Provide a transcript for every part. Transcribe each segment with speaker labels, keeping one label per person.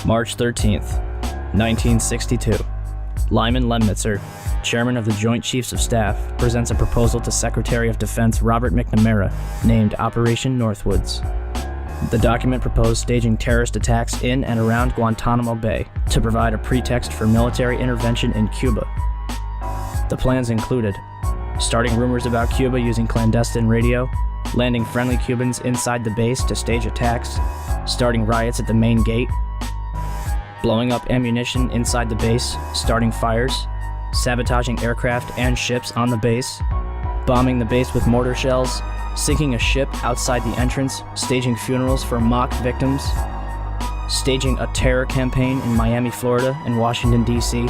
Speaker 1: March 13th, 1962. Lyman Lemnitzer, chairman of the Joint Chiefs of Staff, presents a proposal to Secretary of Defense Robert McNamara, named Operation Northwoods. The document proposed staging terrorist attacks in and around Guantanamo Bay to provide a pretext for military intervention in Cuba. The plans included starting rumors about Cuba using clandestine radio, landing friendly Cubans inside the base to stage attacks, starting riots at the main gate, blowing up ammunition inside the base, starting fires, sabotaging aircraft and ships on the base, bombing the base with mortar shells, sinking a ship outside the entrance, staging funerals for mock victims, staging a terror campaign in Miami, Florida and Washington, D.C.,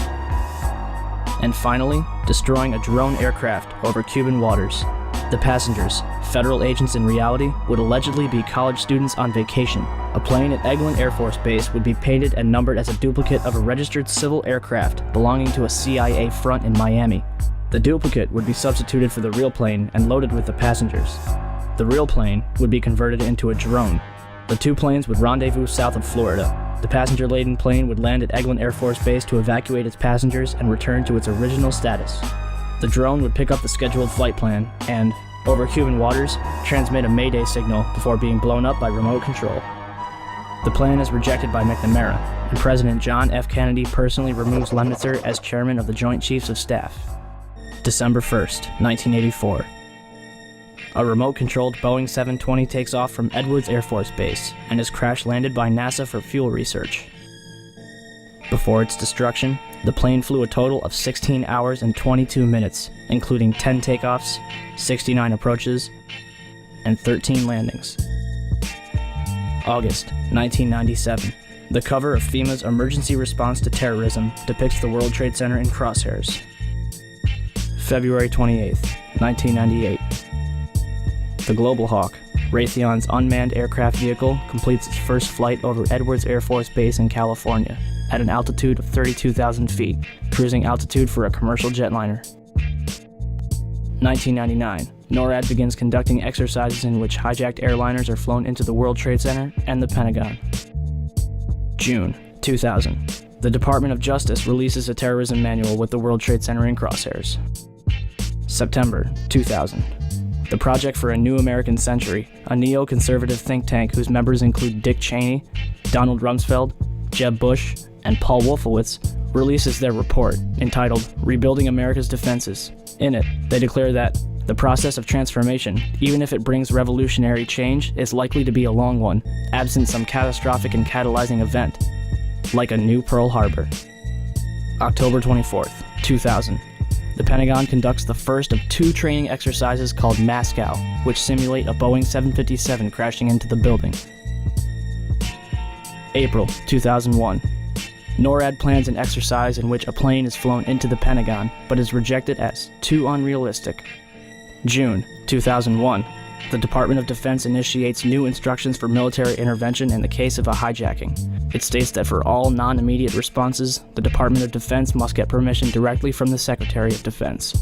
Speaker 1: and finally, destroying a drone aircraft over Cuban waters. The passengers, federal agents in reality, would allegedly be college students on vacation. A plane at Eglin Air Force Base would be painted and numbered as a duplicate of a registered civil aircraft belonging to a CIA front in Miami. The duplicate would be substituted for the real plane and loaded with the passengers. The real plane would be converted into a drone. The two planes would rendezvous south of Florida. The passenger-laden plane would land at Eglin Air Force Base to evacuate its passengers and return to its original status. The drone would pick up the scheduled flight plan and, over Cuban waters, transmit a Mayday signal before being blown up by remote control. The plan is rejected by McNamara, and President John F. Kennedy personally removes Lemnitzer as chairman of the Joint Chiefs of Staff. December 1st, 1984. A remote-controlled Boeing 720 takes off from Edwards Air Force Base and is crash-landed by NASA for fuel research. Before its destruction, the plane flew a total of 16 hours and 22 minutes, including 10 takeoffs, 69 approaches, and 13 landings. August 1997. The cover of FEMA's Emergency Response to Terrorism depicts the World Trade Center in crosshairs. February 28, 1998. The Global Hawk, Raytheon's unmanned aircraft vehicle, completes its first flight over Edwards Air Force Base in California at an altitude of 32,000 feet, cruising altitude for a commercial jetliner. 1999. NORAD begins conducting exercises in which hijacked airliners are flown into the World Trade Center and the Pentagon. June 2000. The Department of Justice releases a terrorism manual with the World Trade Center in crosshairs. September 2000. The Project for a New American Century, a neoconservative think tank whose members include Dick Cheney, Donald Rumsfeld, Jeb Bush, and Paul Wolfowitz, releases their report, entitled Rebuilding America's Defenses. In it, they declare that the process of transformation, even if it brings revolutionary change, is likely to be a long one, absent some catastrophic and catalyzing event, like a new Pearl Harbor. October 24th, 2000. The Pentagon conducts the first of two training exercises called Moscow, which simulate a Boeing 757 crashing into the building. April 2001. NORAD plans an exercise in which a plane is flown into the Pentagon, but is rejected as too unrealistic. June 2001. The Department of Defense initiates new instructions for military intervention in the case of a hijacking. It states that for all non-immediate responses, the Department of Defense must get permission directly from the Secretary of Defense.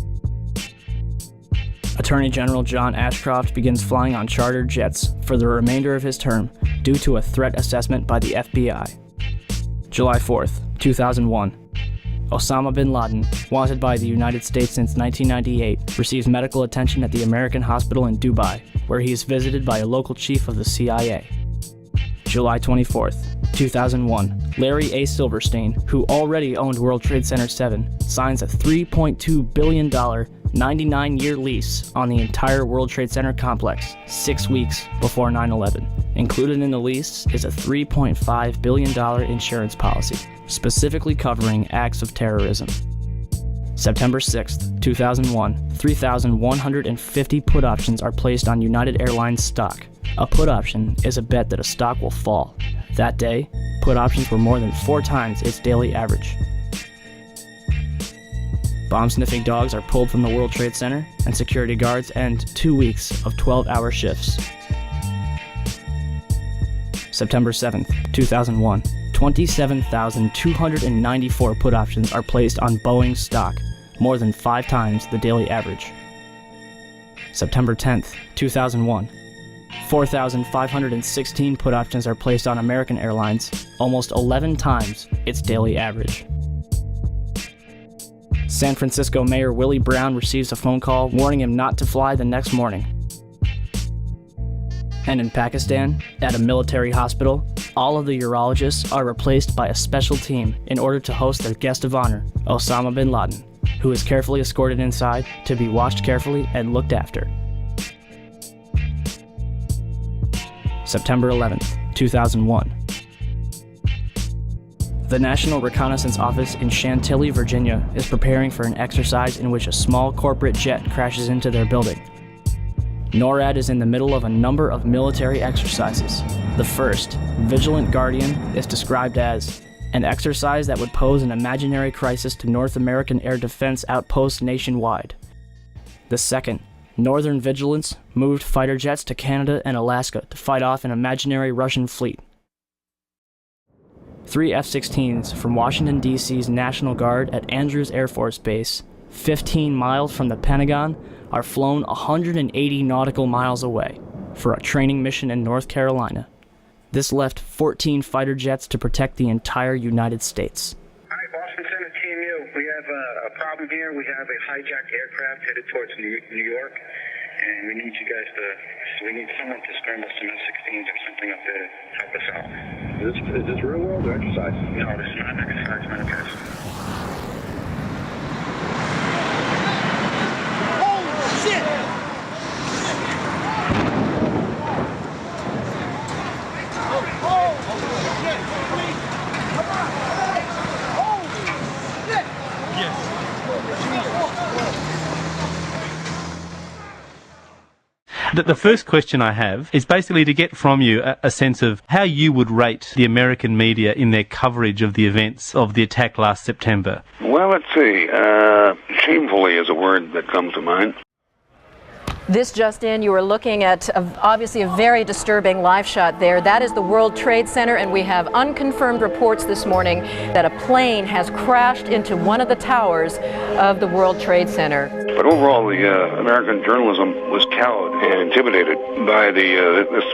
Speaker 1: Attorney General John Ashcroft begins flying on chartered jets for the remainder of his term due to a threat assessment by the FBI. July 4th, 2001. Osama bin Laden, wanted by the United States since 1998, receives medical attention at the American Hospital in Dubai, where he is visited by a local chief of the CIA. July 24th, 2001. Larry A. Silverstein, who already owned World Trade Center 7, signs a $3.2 billion 99-year lease on the entire World Trade Center complex 6 weeks before 9/11. Included in the lease is a $3.5 billion insurance policy, specifically covering acts of terrorism. September 6th, 2001, 3,150 put options are placed on United Airlines stock. A put option is a bet that a stock will fall. That day, put options were more than 4 times its daily average. Bomb-sniffing dogs are pulled from the World Trade Center, and security guards end 2 weeks of 12-hour shifts. September 7th, 2001. 27,294 put options are placed on Boeing stock, more than 5 times the daily average. September 10th, 2001. 4,516 put options are placed on American Airlines, almost 11 times its daily average. San Francisco Mayor Willie Brown receives a phone call warning him not to fly the next morning. And in Pakistan, at a military hospital, all of the urologists are replaced by a special team in order to host their guest of honor, Osama bin Laden, who is carefully escorted inside to be watched carefully and looked after. September 11th, 2001. The National Reconnaissance Office in Chantilly, Virginia is preparing for an exercise in which a small corporate jet crashes into their building. NORAD is in the middle of a number of military exercises. The first, Vigilant Guardian, is described as an exercise that would pose an imaginary crisis to North American air defense outposts nationwide. The second, Northern Vigilance, moved fighter jets to Canada and Alaska to fight off an imaginary Russian fleet. 3 F-16s from Washington, D.C.'s National Guard at Andrews Air Force Base, 15 miles from the Pentagon, are flown 180 nautical miles away for a training mission in North Carolina. This left 14 fighter jets to protect the entire United States.
Speaker 2: Hi, Boston Center, Team U. We have a problem here. We have a hijacked aircraft headed towards New York, and we need you guys we need someone to scramble some F-16s or something up there to help us out.
Speaker 3: Is this real world or exercise?
Speaker 2: No, this is not an exercise, manifest.
Speaker 4: The first question I have is basically to get from you a sense of how you would rate the American media in their coverage of the events of the attack last September.
Speaker 5: Well, let's see. Shamefully is a word that comes to mind.
Speaker 6: This just in, you are looking at obviously a very disturbing live shot there. That is the World Trade Center, and we have unconfirmed reports this morning that a plane has crashed into one of the towers of the World Trade Center.
Speaker 5: But overall, the American journalism was cowed and intimidated by this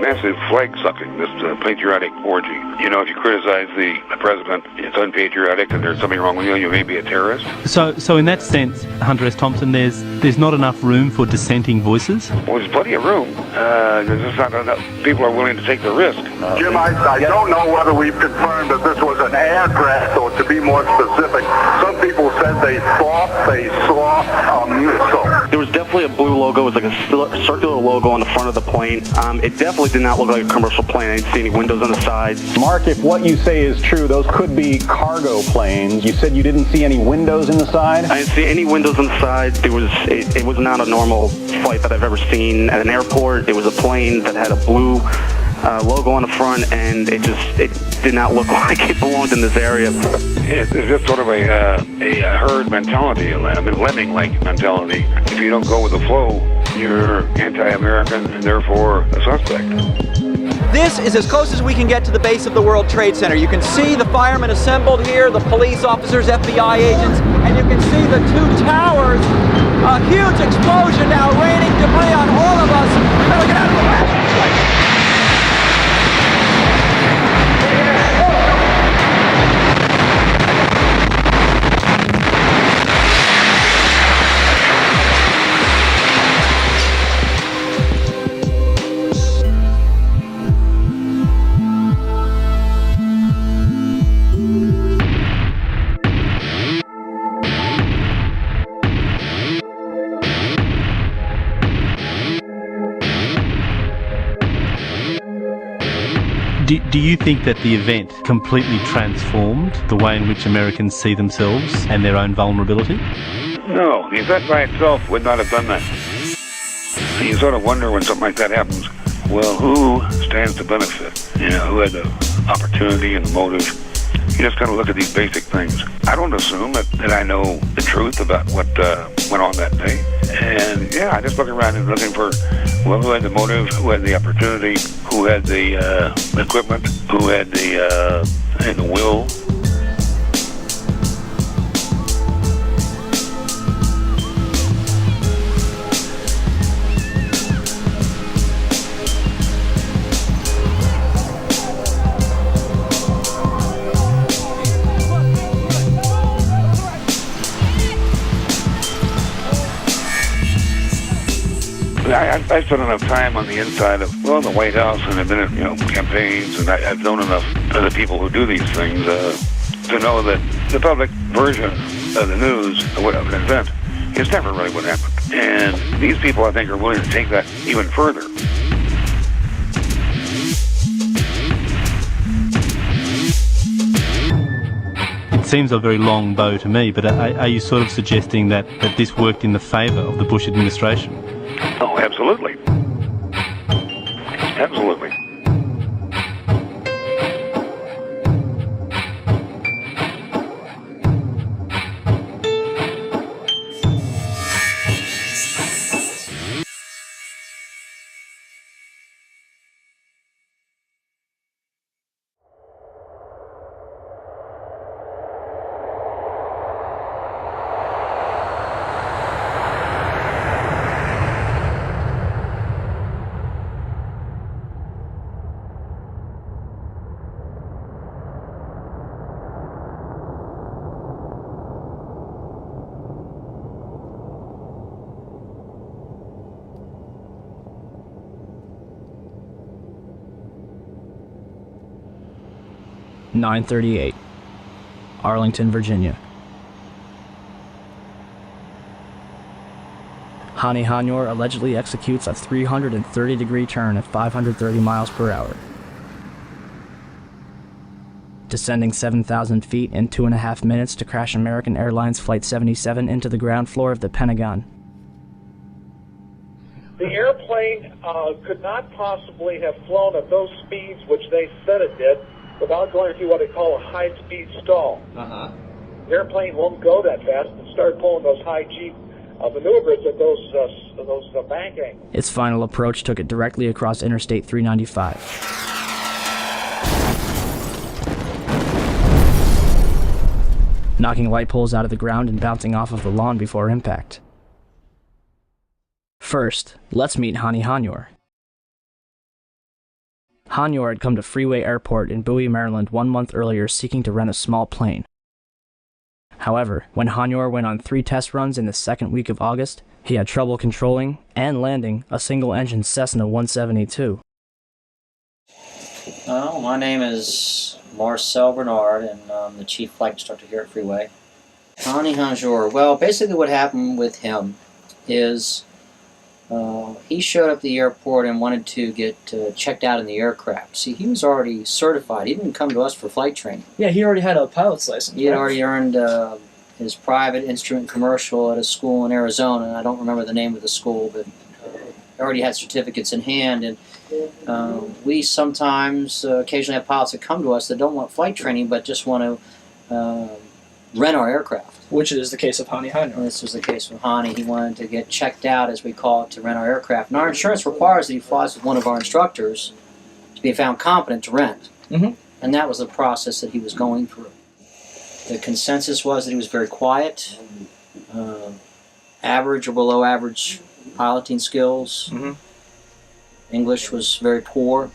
Speaker 5: massive flag sucking, this patriotic orgy. You know, if you criticize the president, it's unpatriotic and there's something wrong with you, you may be a terrorist.
Speaker 4: So in that sense, Hunter S. Thompson, there's not enough room for dissenting voices?
Speaker 5: Well, there's plenty of room. There's just not enough people are willing to take the risk.
Speaker 3: Jim, I don't know whether we've confirmed that this was an air crash, or to be more specific, some people said they thought they saw a missile.
Speaker 7: There was definitely a blue logo. It was like a circular logo on the front of the plane. It definitely did not look like a commercial plane. I didn't see any windows on the sides.
Speaker 8: Mark, if what you say is true, those could be cargo planes. You said you didn't see any windows in the side?
Speaker 7: I didn't see any windows on the side. It was not a normal flight that I've ever seen at an airport. It was a plane that had a blue logo on the front, and it did not look like it belonged in this area.
Speaker 5: It's just sort of a herd mentality, a lemming-like mentality. If you don't go with the flow, you're anti-American and therefore a suspect.
Speaker 9: This is as close as we can get to the base of the World Trade Center. You can see the firemen assembled here, the police officers, FBI agents, and you can see the two towers. A huge explosion now raining debris on all of us. We better get out of the way.
Speaker 4: Do you think that the event completely transformed the way in which Americans see themselves and their own vulnerability?
Speaker 5: No, the event by itself would not have done that. You sort of wonder when something like that happens, well, who stands to benefit? You know, who had the opportunity and the motive? You just kind of look at these basic things. I don't assume that I know the truth about what went on that day. And yeah, I just look around and looking for, well, who had the motive, who had the opportunity, who had the equipment, who had the will. I spent enough time on the inside of, well, the White House, and I've been in, campaigns, and I've known enough of the people who do these things to know that the public version of the news of an event is never really what happened. And these people, I think, are willing to take that even further.
Speaker 4: It seems a very long bow to me, but are you sort of suggesting that this worked in the favour of the Bush administration?
Speaker 5: Oh, absolutely. Absolutely.
Speaker 1: (9:38), Arlington, Virginia. Hani Hanyor allegedly executes a 330-degree turn at 530 miles per hour, descending 7,000 feet in 2.5 minutes to crash American Airlines Flight 77 into the ground floor of the Pentagon.
Speaker 10: The airplane could not possibly have flown at those speeds which they said it did without going through what they call a high-speed stall. The airplane won't go that fast and start pulling those high G maneuvers at those bank angles.
Speaker 1: Its final approach took it directly across Interstate 395. Knocking light poles out of the ground and bouncing off of the lawn before impact. First, let's meet Hani Hanyor. Hanyor had come to Freeway Airport in Bowie, Maryland 1 month earlier seeking to rent a small plane. However, when Hanyor went on 3 test runs in the second week of August, he had trouble controlling and landing a single-engine Cessna 172.
Speaker 11: Well, my name is Marcel Bernard, and I'm the chief flight instructor here at Freeway. Hani Hanyor, well, basically what happened with him is he showed up at the airport and wanted to get checked out in the aircraft. See, he was already certified. He didn't come to us for flight training.
Speaker 12: Yeah, he already had a pilot's license.
Speaker 11: He had already earned his private instrument commercial at a school in Arizona, and I don't remember the name of the school, but he already had certificates in hand. And we sometimes occasionally have pilots that come to us that don't want flight training but just want to rent our aircraft.
Speaker 12: Which is the case of Hani Hanyor.
Speaker 11: This was the case with Hani. He wanted to get checked out, as we call it, to rent our aircraft. And our insurance requires that he flies with one of our instructors to be found competent to rent. And that was the process that he was going through. The consensus was that he was very quiet, average or below average piloting skills. English was very poor.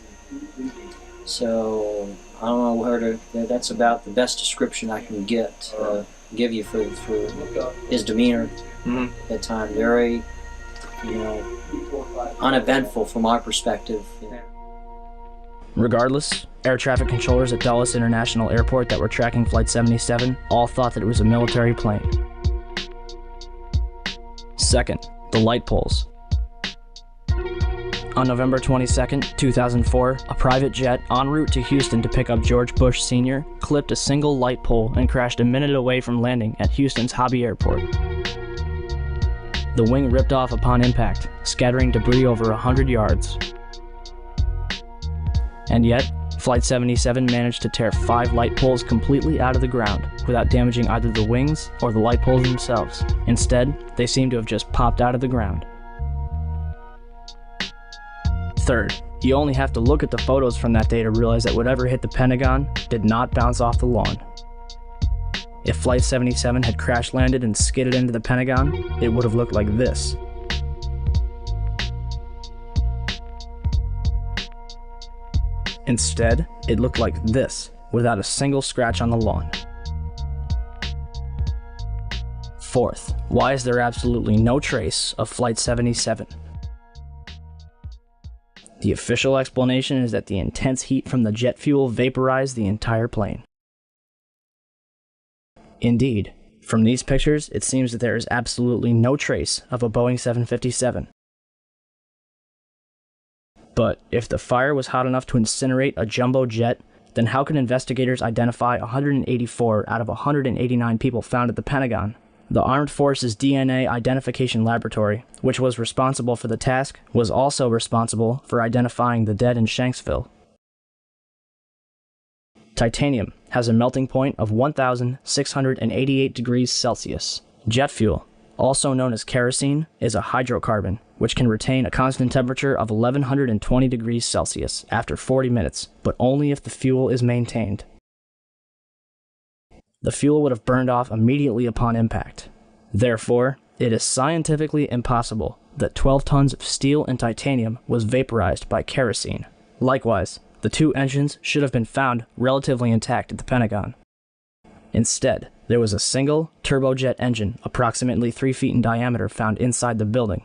Speaker 11: So I don't know where to. That's about the best description I can give you for his demeanor at that time. Very, uneventful from our perspective.
Speaker 1: Regardless, air traffic controllers at Dulles International Airport that were tracking Flight 77 all thought that it was a military plane. Second, the light poles. On November 22, 2004, a private jet en route to Houston to pick up George Bush Sr. clipped a single light pole and crashed a minute away from landing at Houston's Hobby Airport. The wing ripped off upon impact, scattering debris over 100 yards. And yet, Flight 77 managed to tear 5 light poles completely out of the ground without damaging either the wings or the light poles themselves. Instead, they seem to have just popped out of the ground. Third, you only have to look at the photos from that day to realize that whatever hit the Pentagon did not bounce off the lawn. If Flight 77 had crash landed and skidded into the Pentagon, it would have looked like this. Instead, it looked like this, without a single scratch on the lawn. Fourth, why is there absolutely no trace of Flight 77? The official explanation is that the intense heat from the jet fuel vaporized the entire plane. Indeed, from these pictures, it seems that there is absolutely no trace of a Boeing 757. But if the fire was hot enough to incinerate a jumbo jet, then how can investigators identify 184 out of 189 people found at the Pentagon? The Armed Forces DNA Identification Laboratory, which was responsible for the task, was also responsible for identifying the dead in Shanksville. Titanium has a melting point of 1,688 degrees Celsius. Jet fuel, also known as kerosene, is a hydrocarbon, which can retain a constant temperature of 1,120 degrees Celsius after 40 minutes, but only if the fuel is maintained. The fuel would have burned off immediately upon impact. Therefore, it is scientifically impossible that 12 tons of steel and titanium was vaporized by kerosene. Likewise, the two engines should have been found relatively intact at the Pentagon. Instead, there was a single turbojet engine approximately 3 feet in diameter found inside the building.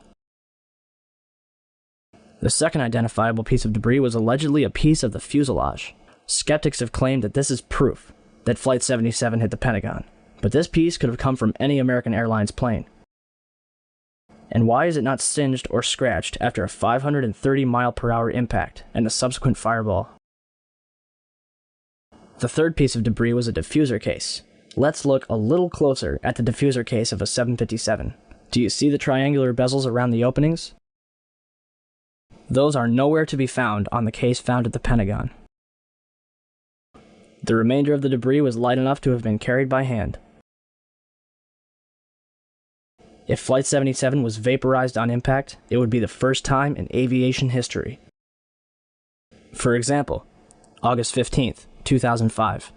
Speaker 1: The second identifiable piece of debris was allegedly a piece of the fuselage. Skeptics have claimed that this is proof that Flight 77 hit the Pentagon, but this piece could have come from any American Airlines plane. And why is it not singed or scratched after a 530-mile-per-hour impact and a subsequent fireball? The third piece of debris was a diffuser case. Let's look a little closer at the diffuser case of a 757. Do you see the triangular bezels around the openings? Those are nowhere to be found on the case found at the Pentagon. The remainder of the debris was light enough to have been carried by hand. If Flight 77 was vaporized on impact, it would be the first time in aviation history. For example, August 15th, 2005,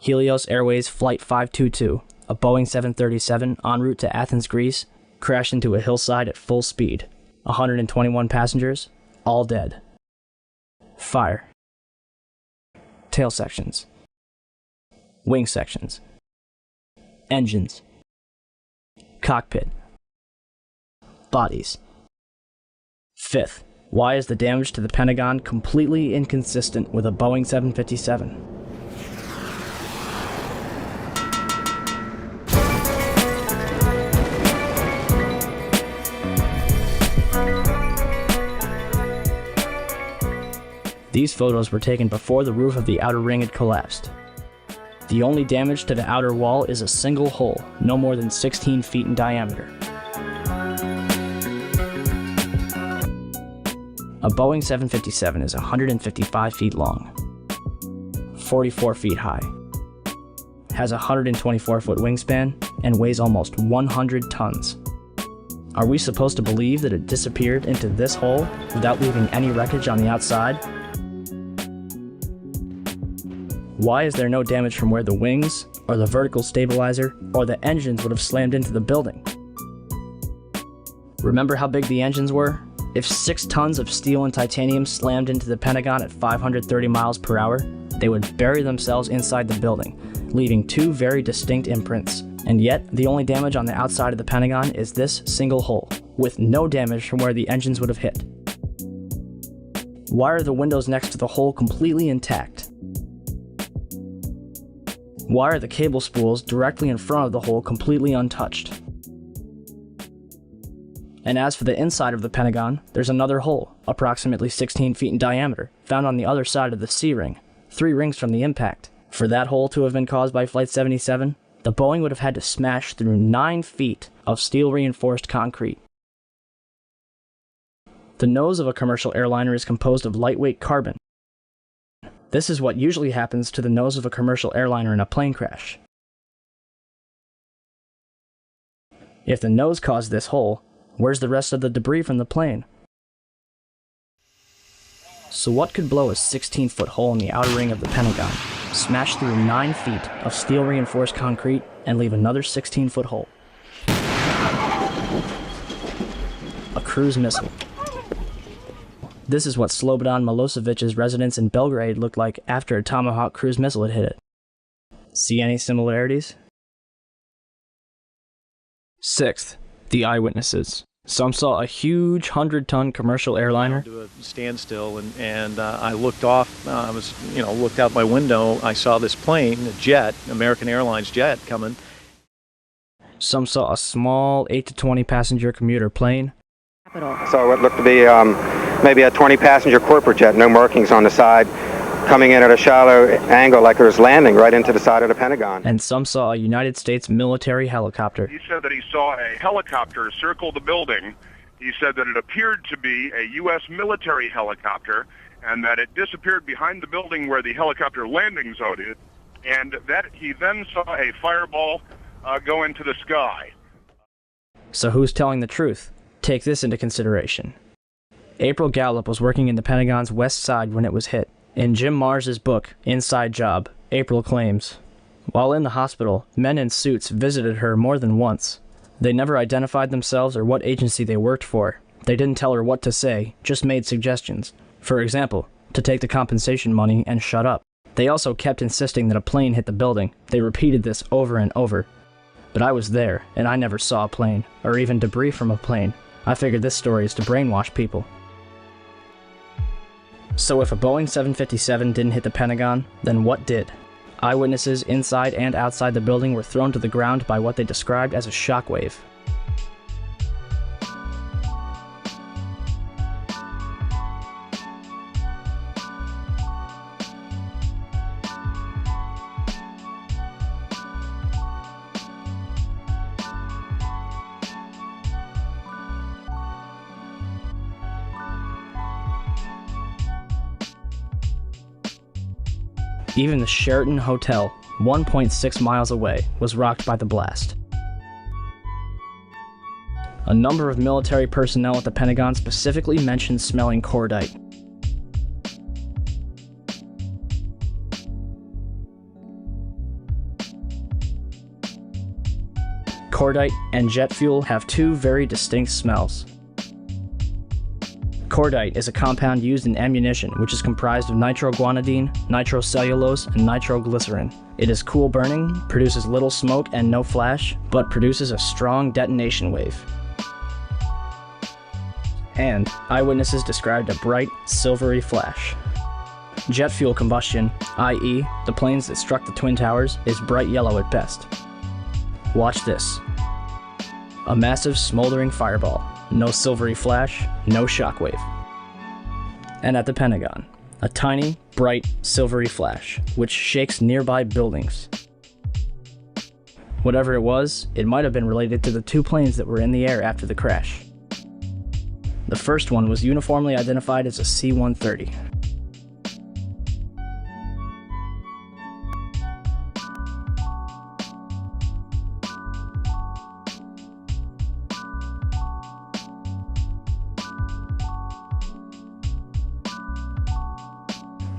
Speaker 1: Helios Airways Flight 522, a Boeing 737 en route to Athens, Greece, crashed into a hillside at full speed. 121 passengers, all dead. Fire. Tail sections. Wing sections. Engines. Cockpit. Bodies. Fifth, why is the damage to the Pentagon completely inconsistent with a Boeing 757? These photos were taken before the roof of the outer ring had collapsed. The only damage to the outer wall is a single hole, no more than 16 feet in diameter. A Boeing 757 is 155 feet long, 44 feet high, has a 124-foot wingspan, and weighs almost 100 tons. Are we supposed to believe that it disappeared into this hole without leaving any wreckage on the outside? Why is there no damage from where the wings, or the vertical stabilizer, or the engines would have slammed into the building? Remember how big the engines were? If 6 tons of steel and titanium slammed into the Pentagon at 530 miles per hour, they would bury themselves inside the building, leaving 2 very distinct imprints. And yet, the only damage on the outside of the Pentagon is this single hole, with no damage from where the engines would have hit. Why are the windows next to the hole completely intact? Why are the cable spools directly in front of the hole completely untouched? And as for the inside of the Pentagon, there's another hole, approximately 16 feet in diameter, found on the other side of the C-ring, 3 rings from the impact. For that hole to have been caused by Flight 77, the Boeing would have had to smash through 9 feet of steel-reinforced concrete. The nose of a commercial airliner is composed of lightweight carbon. This is what usually happens to the nose of a commercial airliner in a plane crash. If the nose caused this hole, where's the rest of the debris from the plane? So what could blow a 16-foot hole in the outer ring of the Pentagon, smash through 9 feet of steel-reinforced concrete, and leave another 16-foot hole? A cruise missile. This is what Slobodan Milosevic's residence in Belgrade looked like after a Tomahawk cruise missile had hit it. See any similarities? Sixth, the eyewitnesses. Some saw a huge 100-ton commercial airliner.
Speaker 13: To a standstill, and I looked off. Looked out my window. I saw this plane, a jet, American Airlines jet, coming.
Speaker 1: Some saw a small 8 to 20 passenger commuter plane.
Speaker 14: So what looked to be maybe a 20-passenger corporate jet, no markings on the side, coming in at a shallow angle like it was landing right into the side of the Pentagon.
Speaker 1: And some saw a United States military helicopter.
Speaker 15: He said that he saw a helicopter circle the building. He said that it appeared to be a U.S. military helicopter and that it disappeared behind the building where the helicopter landing zone is, and that he then saw a fireball go into the sky.
Speaker 1: So who's telling the truth? Take this into consideration. April Gallup was working in the Pentagon's west side when it was hit. In Jim Mars's book, Inside Job, April claims, while in the hospital, men in suits visited her more than once. They never identified themselves or what agency they worked for. They didn't tell her what to say, just made suggestions. For example, to take the compensation money and shut up. They also kept insisting that a plane hit the building. They repeated this over and over. But I was there, and I never saw a plane, or even debris from a plane. I figured this story is to brainwash people. So if a Boeing 757 didn't hit the Pentagon, then what did? Eyewitnesses inside and outside the building were thrown to the ground by what they described as a shockwave. Even the Sheraton Hotel, 1.6 miles away, was rocked by the blast. A number of military personnel at the Pentagon specifically mentioned smelling cordite. Cordite and jet fuel have two very distinct smells. Cordite is a compound used in ammunition which is comprised of nitroguanidine, nitrocellulose, and nitroglycerin. It is cool burning, produces little smoke and no flash, but produces a strong detonation wave. And eyewitnesses described a bright, silvery flash. Jet fuel combustion, i.e., the planes that struck the Twin Towers, is bright yellow at best. Watch this. A massive smoldering fireball. No silvery flash, no shockwave. And at the Pentagon, a tiny, bright, silvery flash, which shakes nearby buildings. Whatever it was, it might have been related to the two planes that were in the air after the crash. The first one was uniformly identified as a C-130.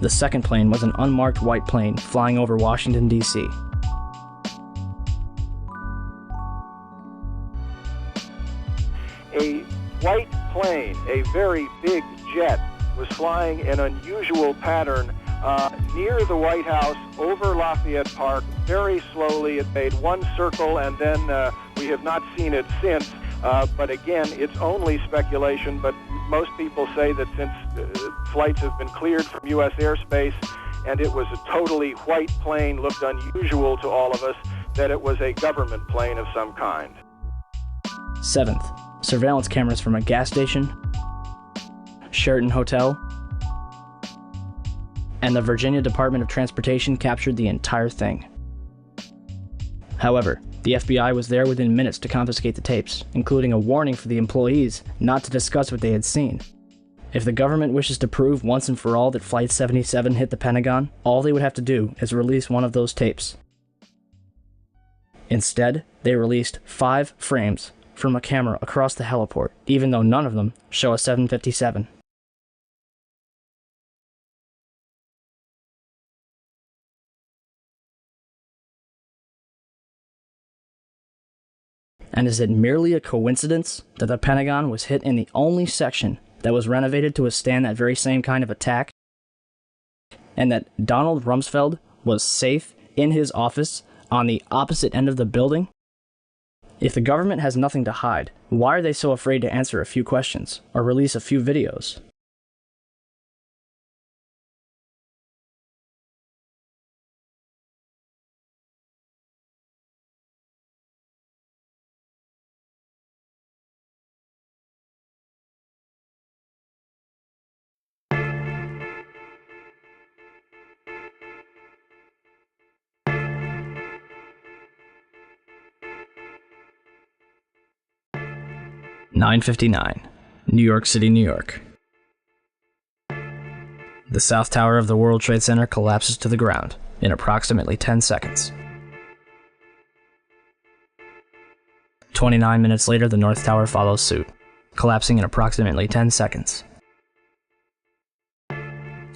Speaker 1: The second plane was an unmarked white plane flying over Washington, D.C.
Speaker 10: A white plane, a very big jet, was flying in unusual pattern near the White House over Lafayette Park. Very slowly, it made one circle, and then we have not seen it since. But again, it's only speculation, but most people say that since flights have been cleared from U.S. airspace and it was a totally white plane, looked unusual to all of us, that it was a government plane of some kind.
Speaker 1: 7th, surveillance cameras from a gas station, Sheraton Hotel, and the Virginia Department of Transportation captured the entire thing. However, the FBI was there within minutes to confiscate the tapes, including a warning for the employees not to discuss what they had seen. If the government wishes to prove once and for all that Flight 77 hit the Pentagon, all they would have to do is release one of those tapes. Instead, they released 5 frames from a camera across the heliport, even though none of them show a 757. And is it merely a coincidence that the Pentagon was hit in the only section that was renovated to withstand that very same kind of attack? And that Donald Rumsfeld was safe in his office on the opposite end of the building? If the government has nothing to hide, why are they so afraid to answer a few questions or release a few videos? (9:59), New York City, New York. The South Tower of the World Trade Center collapses to the ground in approximately 10 seconds. 29 minutes later, the North Tower follows suit, collapsing in approximately 10 seconds.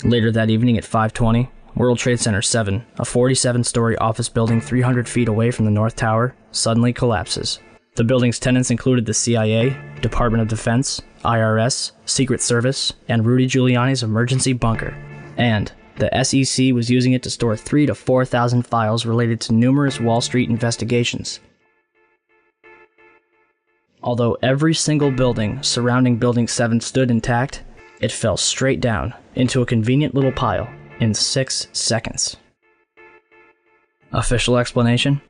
Speaker 1: Later that evening at 5:20, World Trade Center 7, a 47-story office building 300 feet away from the North Tower, suddenly collapses. The building's tenants included the CIA, Department of Defense, IRS, Secret Service, and Rudy Giuliani's emergency bunker. And the SEC was using it to store 3,000 to 4,000 files related to numerous Wall Street investigations. Although every single building surrounding Building 7 stood intact, it fell straight down into a convenient little pile in 6 seconds. Official explanation?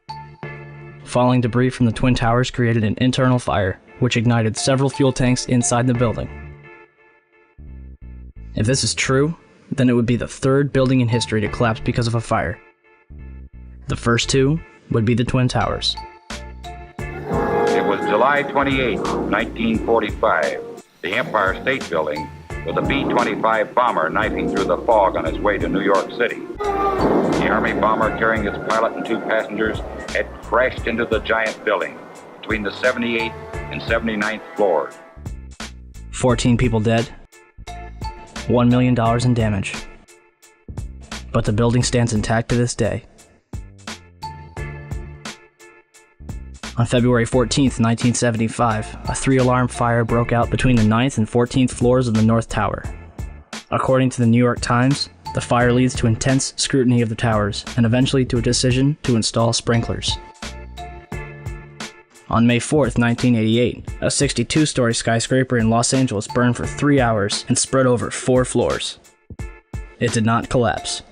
Speaker 1: Falling debris from the Twin Towers created an internal fire, which ignited several fuel tanks inside the building. If this is true, then it would be the third building in history to collapse because of a fire. The first two would be the Twin Towers.
Speaker 16: It was July 28, 1945. The Empire State Building, with a B-25 bomber knifing through the fog on its way to New York City. The Army bomber carrying its pilot and 2 passengers had crashed into the giant building between the 78th and 79th floors.
Speaker 1: 14 people dead, $1 million in damage. But the building stands intact to this day. On February 14th, 1975, a 3-alarm fire broke out between the 9th and 14th floors of the North Tower. According to the New York Times, the fire leads to intense scrutiny of the towers and eventually to a decision to install sprinklers. On May 4th, 1988, a 62-story skyscraper in Los Angeles burned for 3 hours and spread over 4 floors. It did not collapse.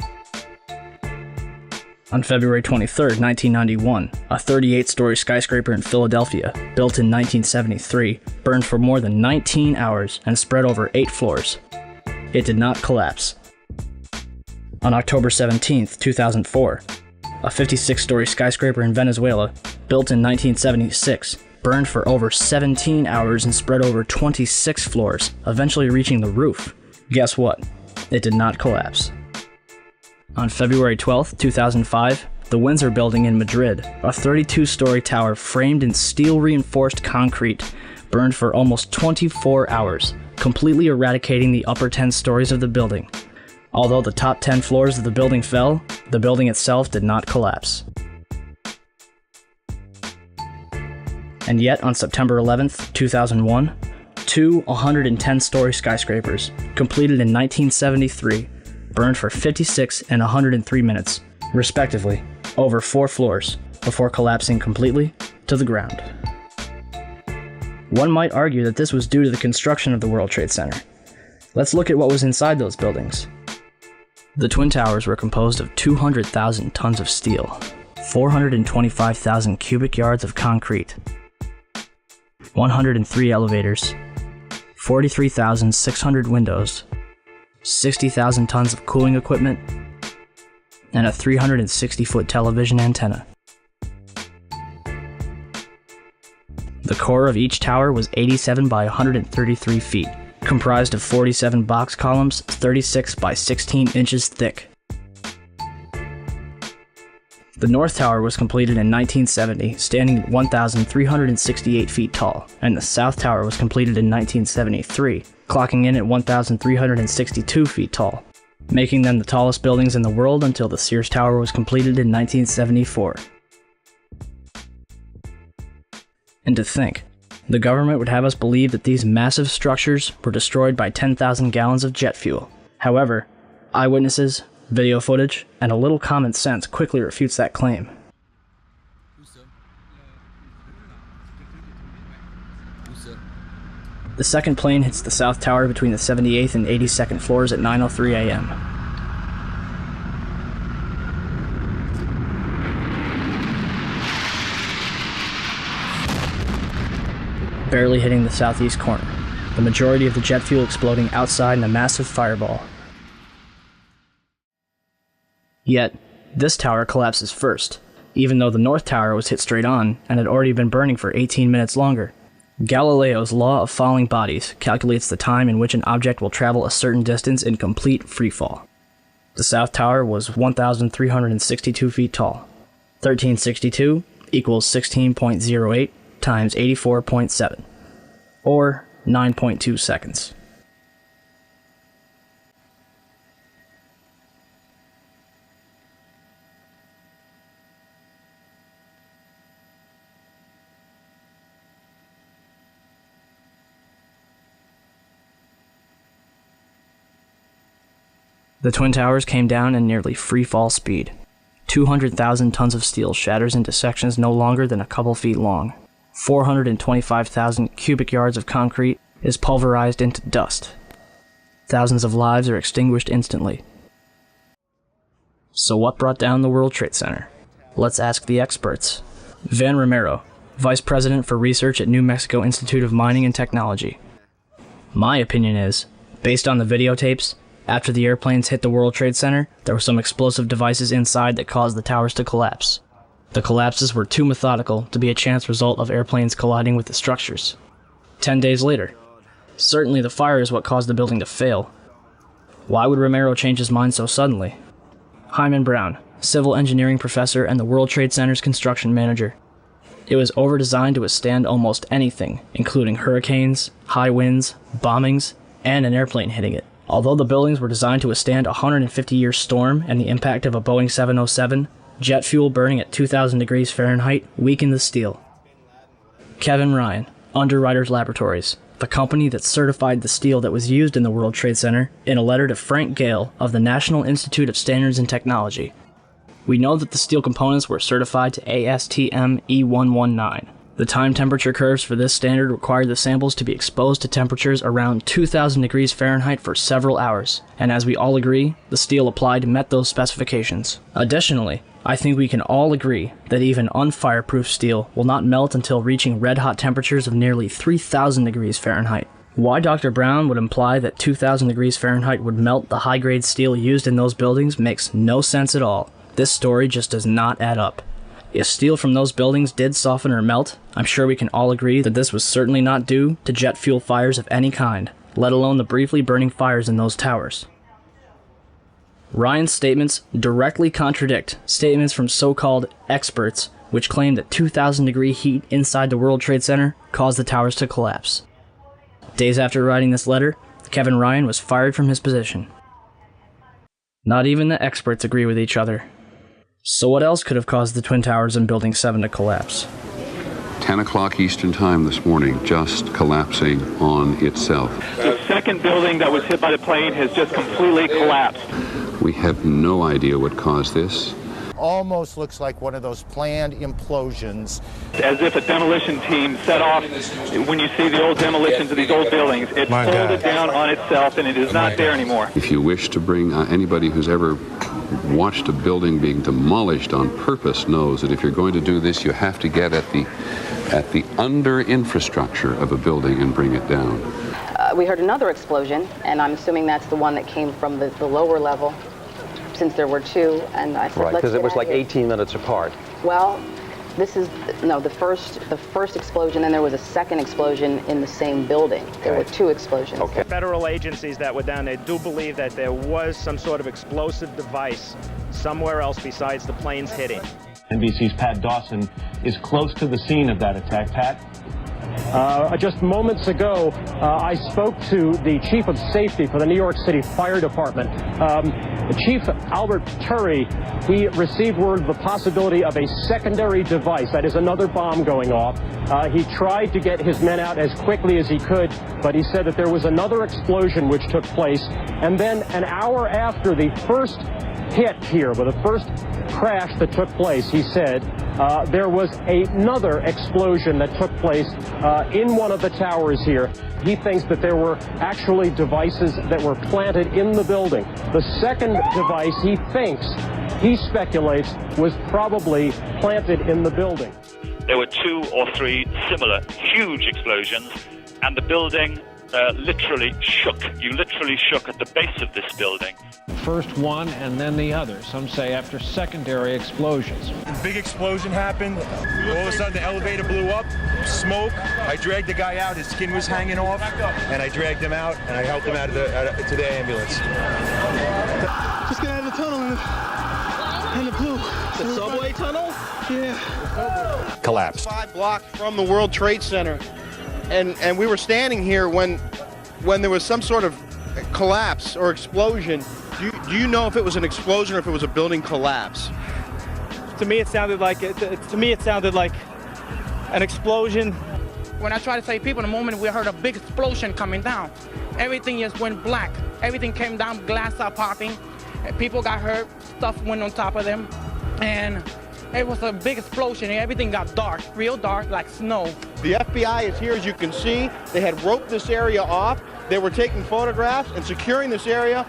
Speaker 1: On February 23rd, 1991, a 38-story skyscraper in Philadelphia, built in 1973, burned for more than 19 hours and spread over 8 floors. It did not collapse. On October 17, 2004, a 56-story skyscraper in Venezuela, built in 1976, burned for over 17 hours and spread over 26 floors, eventually reaching the roof. Guess what? It did not collapse. On February 12, 2005, the Windsor Building in Madrid, a 32-story tower framed in steel-reinforced concrete, burned for almost 24 hours, completely eradicating the upper 10 stories of the building. Although the top 10 floors of the building fell, the building itself did not collapse. And yet, on September 11, 2001, 2 110-story skyscrapers, completed in 1973, burned for 56 and 103 minutes, respectively, over 4 floors, before collapsing completely to the ground. One might argue that this was due to the construction of the World Trade Center. Let's look at what was inside those buildings. The Twin Towers were composed of 200,000 tons of steel, 425,000 cubic yards of concrete, 103 elevators, 43,600 windows, 60,000 tons of cooling equipment, and a 360-foot television antenna. The core of each tower was 87 by 133 feet, comprised of 47 box columns 36 by 16 inches thick. The North Tower was completed in 1970, standing at 1,368 feet tall, and the South Tower was completed in 1973, clocking in at 1,362 feet tall, making them the tallest buildings in the world until the Sears Tower was completed in 1974. And to think, the government would have us believe that these massive structures were destroyed by 10,000 gallons of jet fuel. However, eyewitnesses, video footage, and a little common sense quickly refutes that claim. The second plane hits the south tower between the 78th and 82nd floors at 9:03 a.m. Barely hitting the southeast corner, the majority of the jet fuel exploding outside in a massive fireball. Yet, this tower collapses first, even though the north tower was hit straight on and had already been burning for 18 minutes longer. Galileo's law of falling bodies calculates the time in which an object will travel a certain distance in complete freefall. The south tower was 1,362 feet tall. 1362 equals 16.08 times 84.7, or 9.2 seconds. The Twin Towers came down in nearly free-fall speed. 200,000 tons of steel shatters into sections no longer than a couple feet long. 425,000 cubic yards of concrete is pulverized into dust. Thousands of lives are extinguished instantly. So what brought down the World Trade Center? Let's ask the experts. Van Romero, Vice President for Research at New Mexico Institute of Mining and Technology. My opinion is, based on the videotapes, after the airplanes hit the World Trade Center, there were some explosive devices inside that caused the towers to collapse. The collapses were too methodical to be a chance result of airplanes colliding with the structures. 10 days later, certainly the fire is what caused the building to fail. Why would Romero change his mind so suddenly? Hyman Brown, civil engineering professor and the World Trade Center's construction manager. It was over-designed to withstand almost anything, including hurricanes, high winds, bombings, and an airplane hitting it. Although the buildings were designed to withstand a 150-year storm and the impact of a Boeing 707, jet fuel burning at 2,000 degrees Fahrenheit weakened the steel. Kevin Ryan, Underwriters Laboratories, the company that certified the steel that was used in the World Trade Center, in a letter to Frank Gale of the National Institute of Standards and Technology. We know that the steel components were certified to ASTM E119. The time temperature curves for this standard required the samples to be exposed to temperatures around 2,000 degrees Fahrenheit for several hours, and as we all agree, the steel applied met those specifications. Additionally, I think we can all agree that even unfireproof steel will not melt until reaching red-hot temperatures of nearly 3,000 degrees Fahrenheit. Why Dr. Brown would imply that 2,000 degrees Fahrenheit would melt the high-grade steel used in those buildings makes no sense at all. This story just does not add up. If steel from those buildings did soften or melt, I'm sure we can all agree that this was certainly not due to jet fuel fires of any kind, let alone the briefly burning fires in those towers. Ryan's statements directly contradict statements from so-called experts which claim that 2,000-degree heat inside the World Trade Center caused the towers to collapse. Days after writing this letter, Kevin Ryan was fired from his position. Not even the experts agree with each other. So what else could have caused the Twin Towers in Building 7 to collapse?
Speaker 17: 10 o'clock Eastern Time this morning, just collapsing on itself.
Speaker 18: The second building that was hit by the plane has just completely collapsed.
Speaker 17: We have no idea what caused this.
Speaker 19: Almost looks like one of those planned implosions.
Speaker 18: As if a demolition team set off. When you see the old demolitions of these old buildings, it folded down on itself and it is not there anymore.
Speaker 17: If you wish to bring anybody who's ever watched a building being demolished on purpose knows that if you're going to do this, you have to get at the under infrastructure of a building and bring it down.
Speaker 20: We heard another explosion, and I'm assuming that's the one that came from the lower level, since there were two. And I said,
Speaker 21: right, because it was like 18 minutes apart.
Speaker 20: Well, this is the first explosion, and there was a second explosion in the same building. There were two explosions.
Speaker 22: Okay. Federal agencies that were down there do believe that there was some sort of explosive device somewhere else besides the planes hitting.
Speaker 23: NBC's Pat Dawson is close to the scene of that attack. Pat?
Speaker 24: Just moments ago, I spoke to the chief of safety for the New York City Fire Department. Chief Albert Turry, he received word of the possibility of a secondary device, that is another bomb going off. He tried to get his men out as quickly as he could, but he said that there was another explosion which took place. And then an hour after the first hit here, with the first crash that took place, he said, there was another explosion that took place in one of the towers here. He thinks that there were actually devices that were planted in the building. The second device he speculates, was probably planted in the building.
Speaker 2: There were 2 or 3 similar huge explosions, and the building literally shook. You literally shook at the base of this building.
Speaker 23: First one and then the other, some say after secondary explosions.
Speaker 3: A big explosion happened. All of a sudden the elevator blew up, smoke. I dragged the guy out, his skin was hanging off, and I dragged him out and I helped him out of to the ambulance.
Speaker 6: Just got out of the tunnel and it blew.
Speaker 8: The subway tunnel?
Speaker 6: Yeah.
Speaker 3: Collapsed.
Speaker 8: 5 blocks from the World Trade Center. And we were standing here when there was some sort of collapse or explosion. Do you know if it was an explosion or if it was a building collapse? To me, it sounded like an explosion.
Speaker 25: When I tried to save people, in the moment we heard a big explosion coming down. Everything just went black. Everything came down, glass started popping. People got hurt, stuff went on top of them, and it was a big explosion and everything got dark, real dark, like snow.
Speaker 8: The FBI is here, as you can see. They had roped this area off. They were taking photographs and securing this area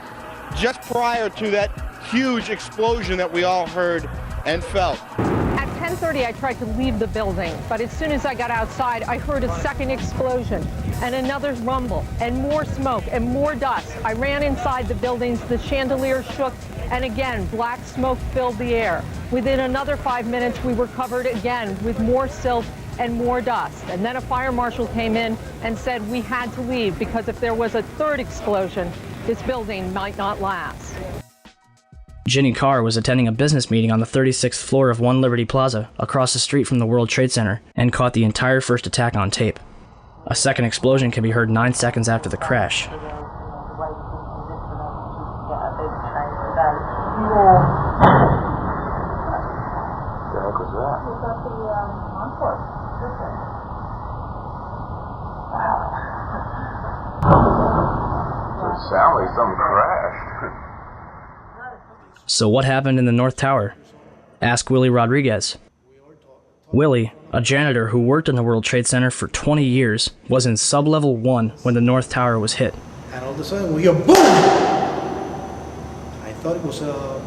Speaker 8: just prior to that huge explosion that we all heard and felt.
Speaker 26: At 10:30, I tried to leave the building, but as soon as I got outside, I heard a second explosion and another rumble and more smoke and more dust. I ran inside the buildings, the chandelier shook, and again, black smoke filled the air. Within another 5 minutes, we were covered again with more silt and more dust. And then a fire marshal came in and said we had to leave because if there was a third explosion, this building might not last.
Speaker 1: Ginny Carr was attending a business meeting on the 36th floor of One Liberty Plaza, across the street from the World Trade Center, and caught the entire first attack on tape. A second explosion can be heard 9 seconds after the crash.
Speaker 27: Sound like something crashed.
Speaker 1: So what happened in the North Tower? Ask Willie Rodriguez. Willie, a janitor who worked in the World Trade Center for 20 years, was in sub-level 1 when the North Tower was hit.
Speaker 28: And all of a sudden we hear boom! I thought it was a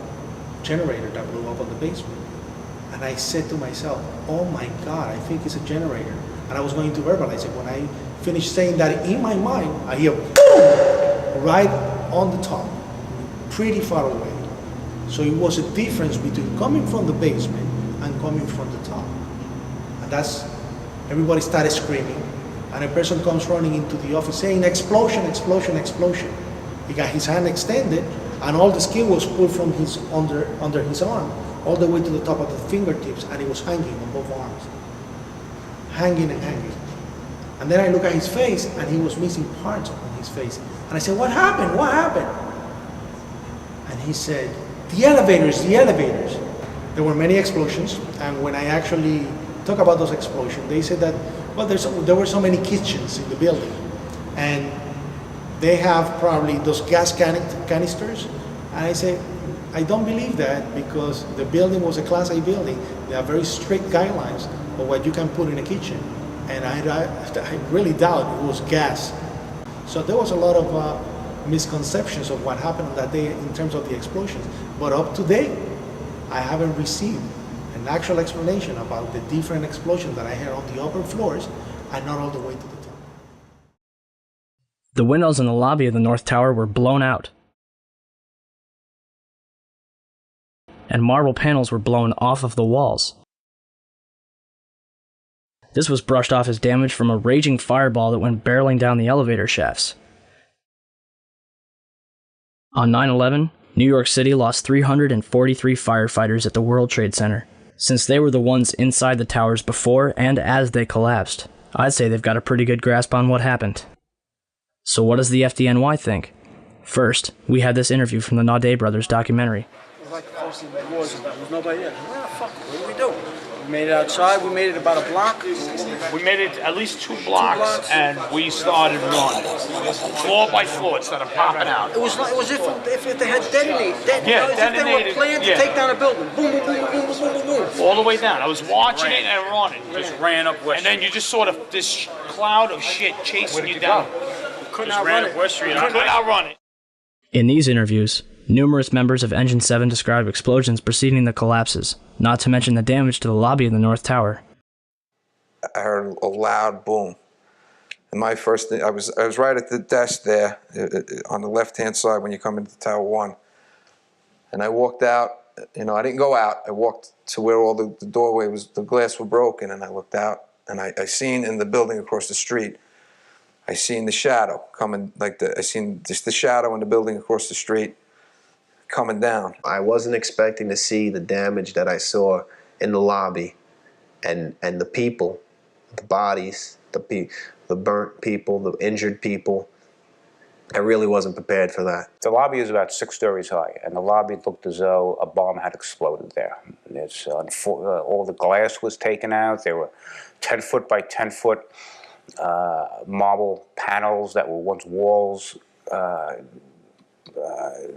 Speaker 28: generator that blew up on the basement. And I said to myself, oh my God, I think it's a generator. And I was going to verbalize it. When I finished saying that in my mind, I hear boom! Right on the top, pretty far away. So it was a difference between coming from the basement and coming from the top. And that's, everybody started screaming. And a person comes running into the office saying, explosion, explosion, explosion. He got his hand extended and all the skin was pulled from his under his arm, all the way to the top of the fingertips, and he was hanging on both arms. Hanging and hanging. And then I look at his face and he was missing parts on his face. And I said, what happened? What happened? And he said, the elevators, the elevators. There were many explosions, and when I actually talk about those explosions, they said that, well, there were so many kitchens in the building, and they have probably those gas canisters. And I say, I don't believe that, because the building was a Class A building. They have very strict guidelines of what you can put in a kitchen, and I really doubt it was gas. So there was a lot of misconceptions of what happened that day in terms of the explosions. But up to date, I haven't received an actual explanation about the different explosions that I heard on the upper floors and not all the way to the top.
Speaker 1: The windows in the lobby of the North Tower were blown out, and marble panels were blown off of the walls. This was brushed off as damage from a raging fireball that went barreling down the elevator shafts. On 9/11, New York City lost 343 firefighters at the World Trade Center. Since they were the ones inside the towers before and as they collapsed, I'd say they've got a pretty good grasp on what happened. So what does the FDNY think? First, we had this interview from the Naudet brothers documentary.
Speaker 29: It was like the first thing that was, there was nobody there. Where the fuck, what do we do?
Speaker 4: We made it outside. We made it about a block.
Speaker 5: We made it at least 2 blocks, and we started running, floor by floor, instead of popping out.
Speaker 4: It was if they had detonated.
Speaker 5: Yeah,
Speaker 4: if they were planned to take down a building. Boom, boom, boom, boom, boom, boom, boom, boom.
Speaker 5: All the way down. I was watching it and running.
Speaker 4: Just ran up West Street.
Speaker 5: And then you just saw this cloud of shit chasing you down.
Speaker 4: Couldn't outrun it.
Speaker 5: West Street. Couldn't outrun it.
Speaker 1: In these interviews, numerous members of Engine 7 described explosions preceding the collapses, not to mention the damage to the lobby of the North Tower.
Speaker 7: I heard a loud boom. And my first thing, I was right at the desk there on the left-hand side when you come into Tower 1. And I walked out, I didn't go out. I walked to where all the doorway was, the glass were broken, and I looked out, and I seen in the building across the street, I seen the shadow coming, I seen just the shadow in the building across the street coming down.
Speaker 9: I wasn't expecting to see the damage that I saw in the lobby and the people, the bodies, the burnt people, the injured people. I really wasn't prepared for that.
Speaker 11: The lobby is about 6 stories high, and the lobby looked as though a bomb had exploded there. All the glass was taken out. There were 10-foot by 10-foot marble panels that were once walls. They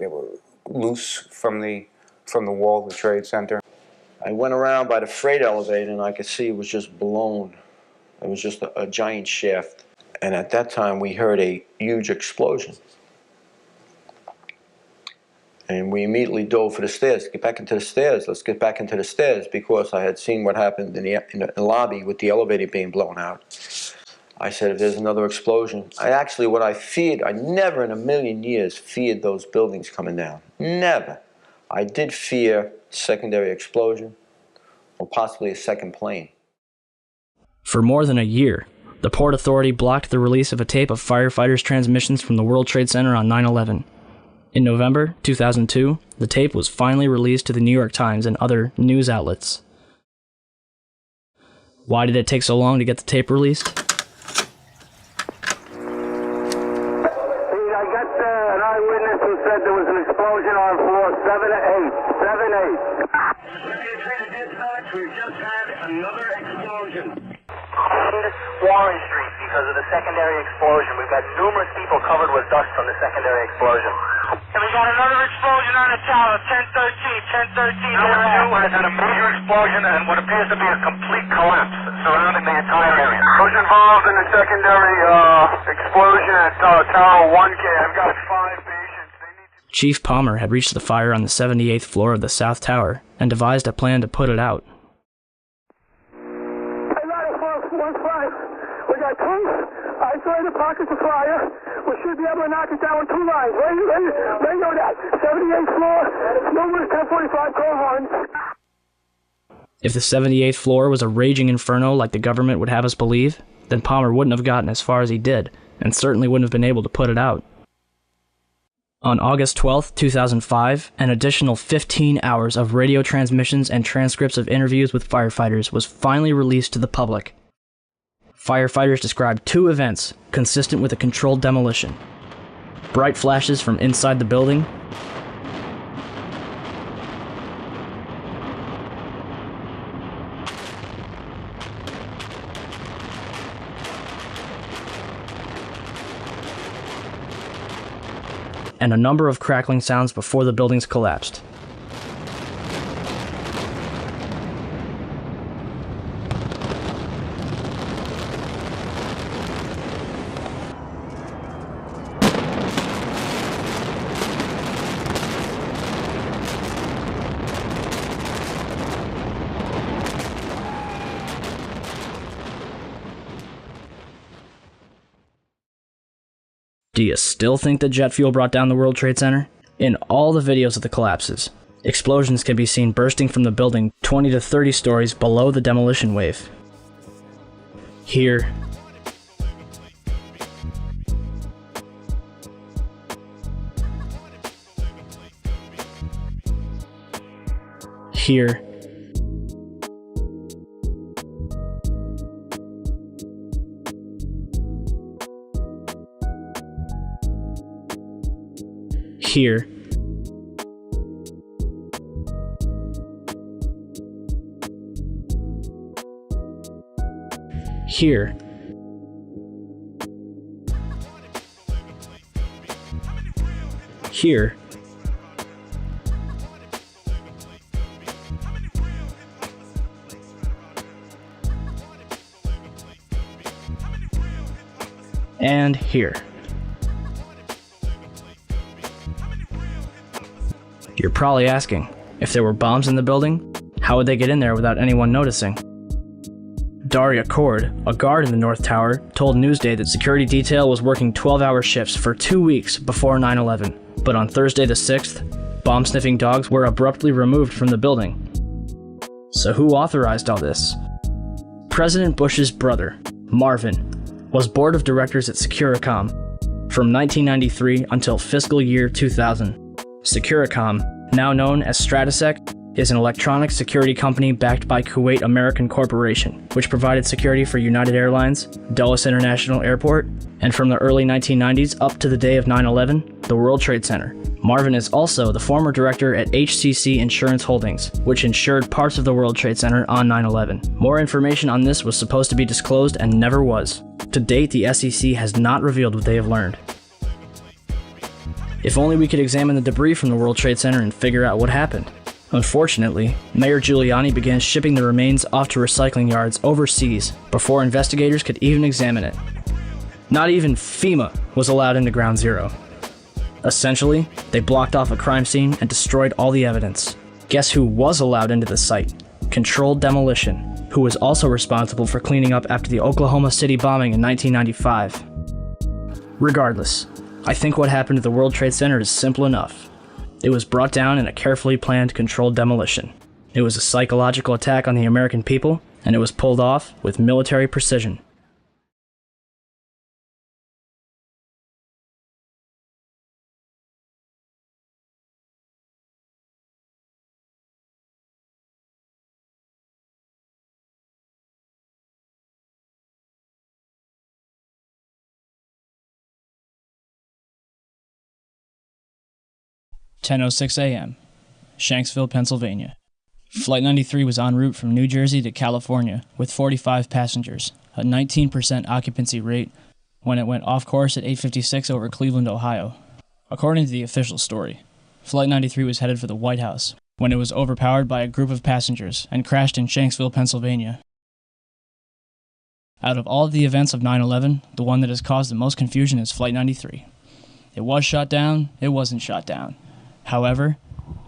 Speaker 11: were loose from the wall of the Trade Center.
Speaker 4: I went around by the freight elevator, and I could see it was just blown. It was just a giant shaft. And at that time, we heard a huge explosion. And we immediately dove for the stairs. Get back into the stairs. Let's get back into the stairs, because I had seen what happened in the lobby with the elevator being blown out. I said, if there's another explosion. What I feared, I never in a million years feared those buildings coming down. Never. I did fear secondary explosion, or possibly a second plane.
Speaker 1: For more than a year, the Port Authority blocked the release of a tape of firefighters' transmissions from the World Trade Center on 9/11. In November 2002, the tape was finally released to the New York Times and other news outlets. Why did it take so long to get the tape released?
Speaker 12: I got an eyewitness who said there was an explosion on floor 7-8. We just had another explosion.
Speaker 13: Warren Street because of the secondary explosion. We've got numerous people covered with dust from the secondary explosion.
Speaker 12: And we got another explosion on the tower, 1013. Number 2 has had a major explosion and what appears to be a complete collapse surrounding the entire area. Who's involved in the secondary explosion at Tower 1K? I've got 5 patients.
Speaker 1: Chief Palmer had reached the fire on the 78th floor of the South Tower and devised a plan to put it out.
Speaker 12: We got 2 isolated pockets of fire. We should be able to knock it down with 2 lines. Radio that. 78th floor, numerous 1045 call horns.
Speaker 1: If the 78th floor was a raging inferno like the government would have us believe, then Palmer wouldn't have gotten as far as he did, and certainly wouldn't have been able to put it out. On August 12, 2005, an additional 15 hours of radio transmissions and transcripts of interviews with firefighters was finally released to the public. Firefighters described 2 events consistent with a controlled demolition: bright flashes from inside the building and a number of crackling sounds before the buildings collapsed. Do you still think that jet fuel brought down the World Trade Center? In all the videos of the collapses, explosions can be seen bursting from the building 20 to 30 stories below the demolition wave. Here, here, here, here, here, and here. You're probably asking, if there were bombs in the building, how would they get in there without anyone noticing? Daria Cord, a guard in the North Tower, told Newsday that security detail was working 12-hour shifts for 2 weeks before 9/11, but on Thursday the 6th, bomb-sniffing dogs were abruptly removed from the building. So who authorized all this? President Bush's brother, Marvin, was board of directors at Securicom from 1993 until fiscal year 2000. Securicom, now known as Stratosec, is an electronic security company backed by Kuwait American Corporation, which provided security for United Airlines, Dulles International Airport, and from the early 1990s up to the day of 9/11, the World Trade Center. Marvin is also the former director at HCC Insurance Holdings, which insured parts of the World Trade Center on 9/11. More information on this was supposed to be disclosed and never was. To date, the SEC has not revealed what they have learned. If only we could examine the debris from the World Trade Center and figure out what happened. Unfortunately, Mayor Giuliani began shipping the remains off to recycling yards overseas before investigators could even examine it. Not even FEMA was allowed into Ground Zero. Essentially, they blocked off a crime scene and destroyed all the evidence. Guess who was allowed into the site? Controlled Demolition, who was also responsible for cleaning up after the Oklahoma City bombing in 1995. Regardless, I think what happened to the World Trade Center is simple enough. It was brought down in a carefully planned, controlled demolition. It was a psychological attack on the American people, and it was pulled off with military precision. "10:06 a.m., Shanksville, Pennsylvania. Flight 93 was en route from New Jersey to California with 45 passengers, a 19% occupancy rate, when it went off course at 8:56 over Cleveland, Ohio. According to the official story, Flight 93 was headed for the White House when it was overpowered by a group of passengers and crashed in Shanksville, Pennsylvania. Out of all of the events of 9/11, the one that has caused the most confusion is Flight 93. It was shot down, it wasn't shot down. However,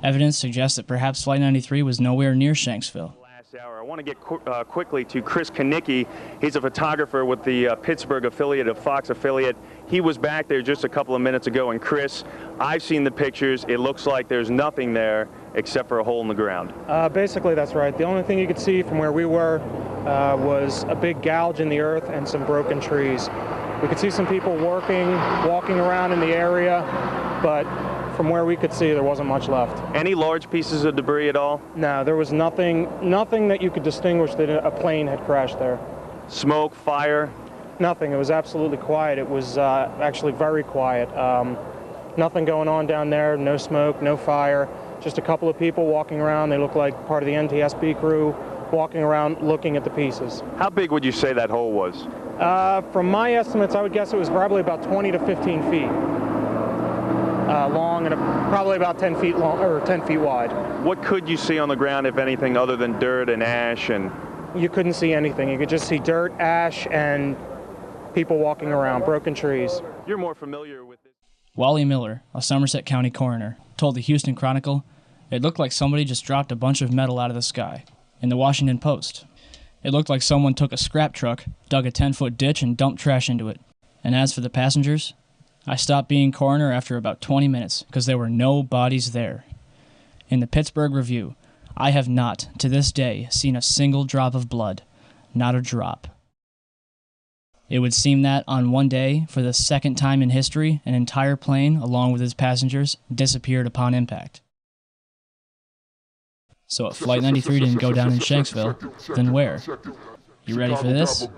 Speaker 1: evidence suggests that perhaps Flight 93 was nowhere near Shanksville.
Speaker 22: I want to get quickly to Chris Kanicki. He's a photographer with the Pittsburgh affiliate of Fox affiliate. He was back there just a couple of minutes ago. And Chris, I've seen the pictures. It looks like there's nothing there except for a hole in the ground.
Speaker 10: Basically, that's right. The only thing you could see from where we were was a big gouge in the earth and some broken trees. We could see some people walking around in the area, but from where we could see, there wasn't much left.
Speaker 22: Any large pieces of debris at all?
Speaker 10: No, there was nothing that you could distinguish that a plane had crashed there.
Speaker 22: Smoke, fire?
Speaker 10: Nothing. It was absolutely quiet. It was actually very quiet. Nothing going on down there, no smoke, no fire, just a couple of people walking around. They look like part of the NTSB crew walking around looking at the pieces.
Speaker 22: How big would you say that hole was?
Speaker 10: From my estimates, I would guess it was probably about 20 to 15 feet. Long and probably about 10 feet long or 10 feet wide.
Speaker 22: What could you see on the ground, if anything, other than dirt and ash? And
Speaker 10: you couldn't see anything. You could just see dirt, ash, and people walking around, broken trees.
Speaker 22: You're more familiar with it.
Speaker 1: Wally Miller, a Somerset County coroner, told the Houston Chronicle, "It looked like somebody just dropped a bunch of metal out of the sky." In the Washington Post, "It looked like someone took a scrap truck, dug a 10-foot ditch, and dumped trash into it." And as for the passengers, I stopped being coroner after about 20 minutes because there were no bodies there. In the Pittsburgh Review, I have not, to this day, seen a single drop of blood. Not a drop. It would seem that, on one day, for the second time in history, an entire plane, along with its passengers, disappeared upon impact. So if Flight 93 didn't go down in Shanksville, then where? You ready for this?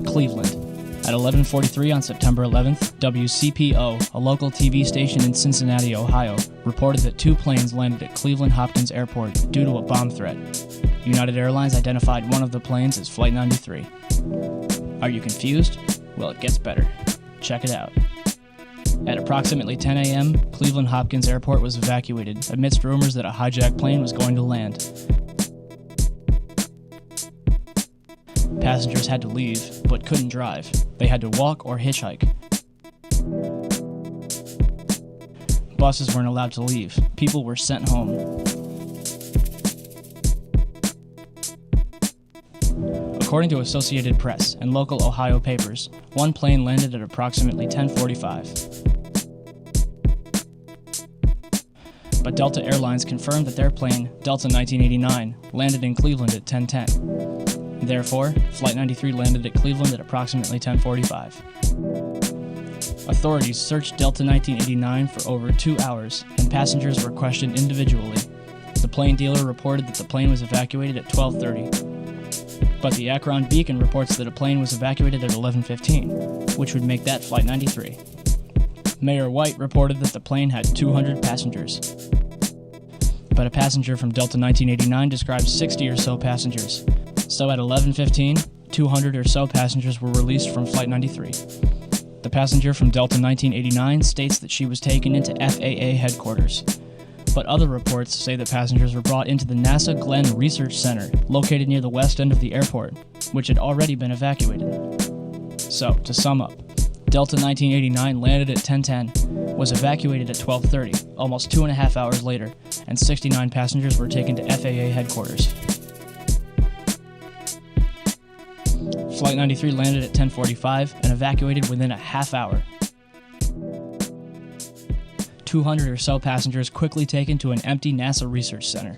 Speaker 1: Cleveland. At 11:43 on September 11th, WCPO, a local TV station in Cincinnati, Ohio, reported that 2 planes landed at Cleveland Hopkins Airport due to a bomb threat. United Airlines identified one of the planes as Flight 93. Are you confused? Well, it gets better. Check it out. At approximately 10 a.m., Cleveland Hopkins Airport was evacuated amidst rumors that a hijacked plane was going to land. Passengers had to leave, but couldn't drive. They had to walk or hitchhike. Buses weren't allowed to leave. People were sent home. According to Associated Press and local Ohio papers, one plane landed at approximately 10:45. But Delta Airlines confirmed that their plane, Delta 1989, landed in Cleveland at 10:10. Therefore, Flight 93 landed at Cleveland at approximately 10:45. Authorities searched Delta 1989 for over 2 hours, and passengers were questioned individually. The plane dealer reported that the plane was evacuated at 12:30. But the Akron Beacon reports that a plane was evacuated at 11:15, which would make that Flight 93. Mayor White reported that the plane had 200 passengers. But a passenger from Delta 1989 described 60 or so passengers. So at 11:15, 200 or so passengers were released from Flight 93. The passenger from Delta 1989 states that she was taken into FAA headquarters. But other reports say that passengers were brought into the NASA Glenn Research Center, located near the west end of the airport, which had already been evacuated. So, to sum up, Delta 1989 landed at 10:10, was evacuated at 12:30, almost 2.5 hours later, and 69 passengers were taken to FAA headquarters. Flight 93 landed at 10:45 and evacuated within a half hour. 200 or so passengers quickly taken to an empty NASA research center.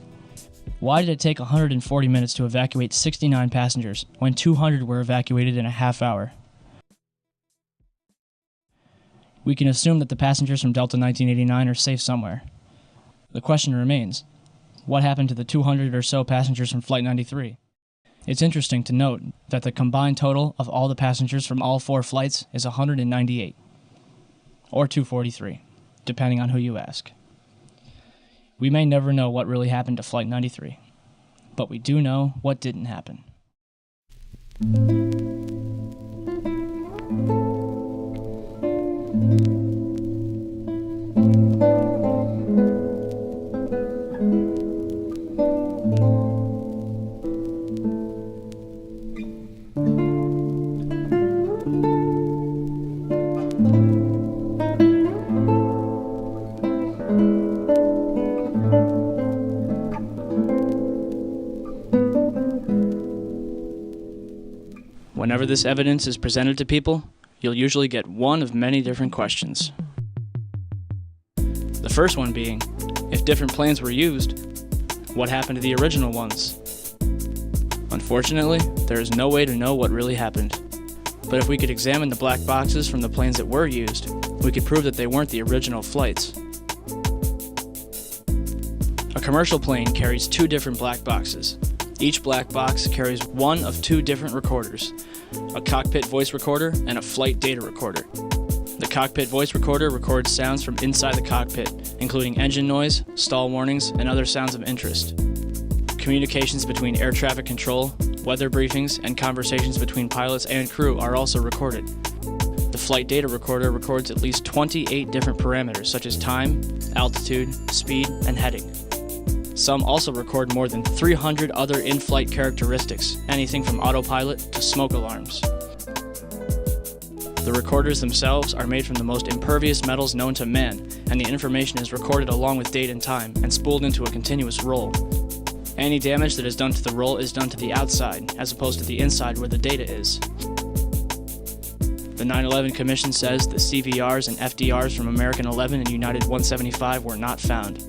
Speaker 1: Why did it take 140 minutes to evacuate 69 passengers when 200 were evacuated in a half hour? We can assume that the passengers from Delta 1989 are safe somewhere. The question remains, what happened to the 200 or so passengers from Flight 93? It's interesting to note that the combined total of all the passengers from all 4 flights is 198, or 243, depending on who you ask. We may never know what really happened to Flight 93, but we do know what didn't happen. Whenever this evidence is presented to people, you'll usually get one of many different questions. The first one being, if different planes were used, what happened to the original ones? Unfortunately, there is no way to know what really happened. But if we could examine the black boxes from the planes that were used, we could prove that they weren't the original flights. A commercial plane carries 2 different black boxes. Each black box carries one of 2 different recorders, a cockpit voice recorder and a flight data recorder. The cockpit voice recorder records sounds from inside the cockpit, including engine noise, stall warnings, and other sounds of interest. Communications between air traffic control, weather briefings, and conversations between pilots and crew are also recorded. The flight data recorder records at least 28 different parameters such as time, altitude, speed, and heading. Some also record more than 300 other in-flight characteristics, anything from autopilot to smoke alarms. The recorders themselves are made from the most impervious metals known to man, and the information is recorded along with date and time and spooled into a continuous roll. Any damage that is done to the roll is done to the outside, as opposed to the inside where the data is. The 9/11 Commission says the CVRs and FDRs from American 11 and United 175 were not found.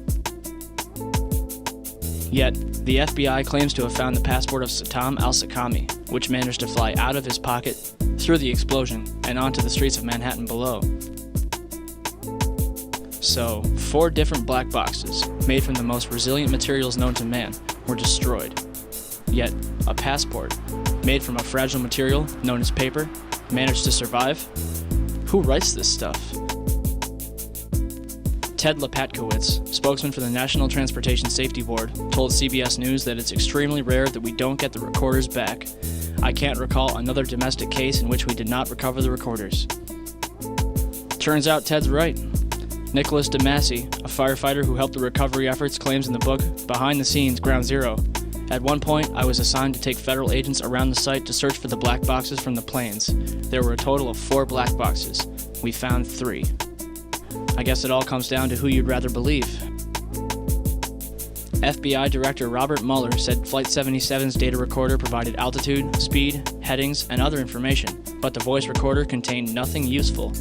Speaker 1: Yet, the FBI claims to have found the passport of Saddam al-Sakami, which managed to fly out of his pocket, through the explosion, and onto the streets of Manhattan below. So, 4 different black boxes, made from the most resilient materials known to man, were destroyed. Yet, a passport, made from a fragile material known as paper, managed to survive? Who writes this stuff? Ted Lepatkowitz, spokesman for the National Transportation Safety Board, told CBS News that it's extremely rare that we don't get the recorders back. I can't recall another domestic case in which we did not recover the recorders. Turns out Ted's right. Nicholas DeMasi, a firefighter who helped the recovery efforts, claims in the book, Behind the Scenes, Ground Zero, "At one point, I was assigned to take federal agents around the site to search for the black boxes from the planes. There were a total of 4 black boxes. We found 3. I guess it all comes down to who you'd rather believe." FBI Director Robert Mueller said Flight 77's data recorder provided altitude, speed, headings, and other information, but the voice recorder contained nothing useful.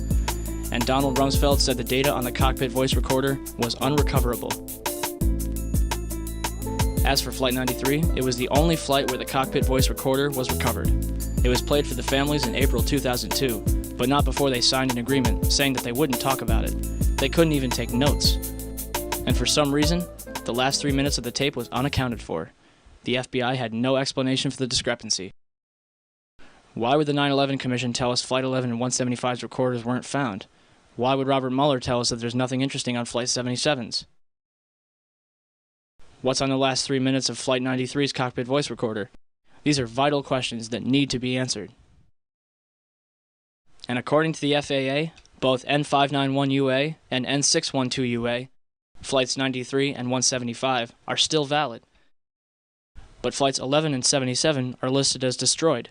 Speaker 1: And Donald Rumsfeld said the data on the cockpit voice recorder was unrecoverable. As for Flight 93, it was the only flight where the cockpit voice recorder was recovered. It was played for the families in April 2002, but not before they signed an agreement saying that they wouldn't talk about it. They couldn't even take notes. And for some reason, the last 3 minutes of the tape was unaccounted for. The FBI had no explanation for the discrepancy. Why would the 9/11 Commission tell us Flight 11 and 175's recorders weren't found? Why would Robert Mueller tell us that there's nothing interesting on Flight 77's? What's on the last 3 minutes of Flight 93's cockpit voice recorder? These are vital questions that need to be answered. And according to the FAA, both N591UA and N612UA, Flights 93 and 175, are still valid. But Flights 11 and 77 are listed as destroyed.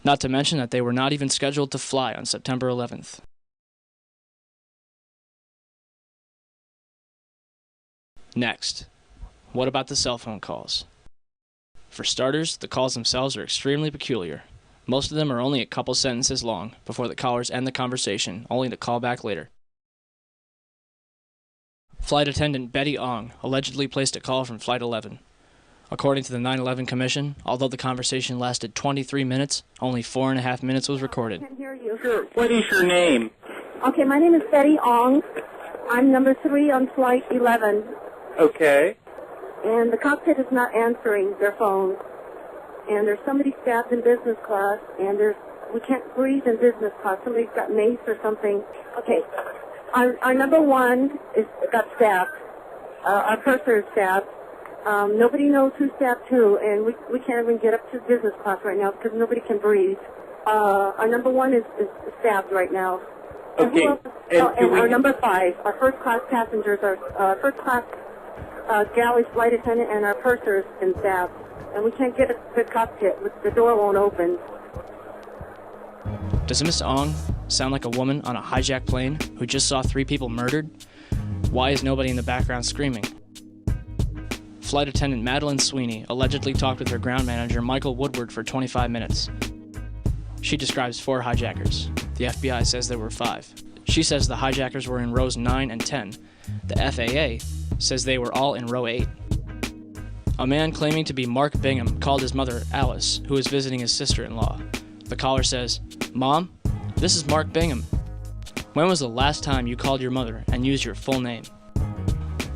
Speaker 1: Not to mention that they were not even scheduled to fly on September 11th. Next, what about the cell phone calls? For starters, the calls themselves are extremely peculiar. Most of them are only a couple sentences long before the callers end the conversation, only to call back later. Flight attendant Betty Ong allegedly placed a call from Flight 11. According to the 9/11 Commission, although the conversation lasted 23 minutes, only 4.5 minutes was recorded.
Speaker 14: I can't hear you.
Speaker 22: Sure. What is your name?
Speaker 14: Okay, my name is Betty Ong. I'm number 3 on Flight 11.
Speaker 22: Okay.
Speaker 14: And the cockpit is not answering their phones. And there's somebody stabbed in business class, and we can't breathe in business class. Somebody's got mace or something. Okay. Our number 1 got stabbed. Our purser is stabbed. Nobody knows who stabbed who, and we can't even get up to business class right now because nobody can breathe. Our number 1 is stabbed right now.
Speaker 22: Okay.
Speaker 14: And our number 5, our first class passengers, our first class galley flight attendant, and our purser has been stabbed. And we can't get to the cockpit. The door won't open.
Speaker 1: Does Miss Ong sound like a woman on a hijacked plane who just saw 3 people murdered? Why is nobody in the background screaming? Flight attendant Madeline Sweeney allegedly talked with her ground manager Michael Woodward for 25 minutes. She describes 4 hijackers. The FBI says there were 5. She says the hijackers were in rows 9 and 10. The FAA says they were all in row 8. A man claiming to be Mark Bingham called his mother Alice, who is visiting his sister-in-law. The caller says, "Mom, this is Mark Bingham. When was the last time you called your mother and used your full name?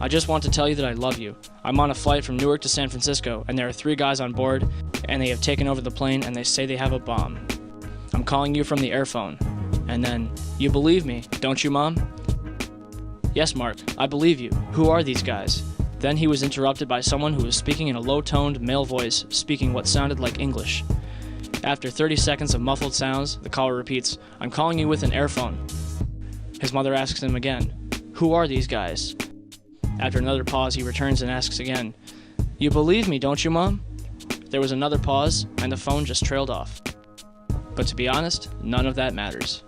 Speaker 1: I just want to tell you that I love you. I'm on a flight from Newark to San Francisco, and there are 3 guys on board, and they have taken over the plane, and they say they have a bomb. I'm calling you from the airphone." And then, "You believe me, don't you, Mom?" "Yes, Mark, I believe you. Who are these guys?" Then he was interrupted by someone who was speaking in a low-toned male voice, speaking what sounded like English. After 30 seconds of muffled sounds, the caller repeats, "I'm calling you with an airphone." His mother asks him again, "Who are these guys?" After another pause, he returns and asks again, "You believe me, don't you, Mom?" There was another pause, and the phone just trailed off. But to be honest, none of that matters.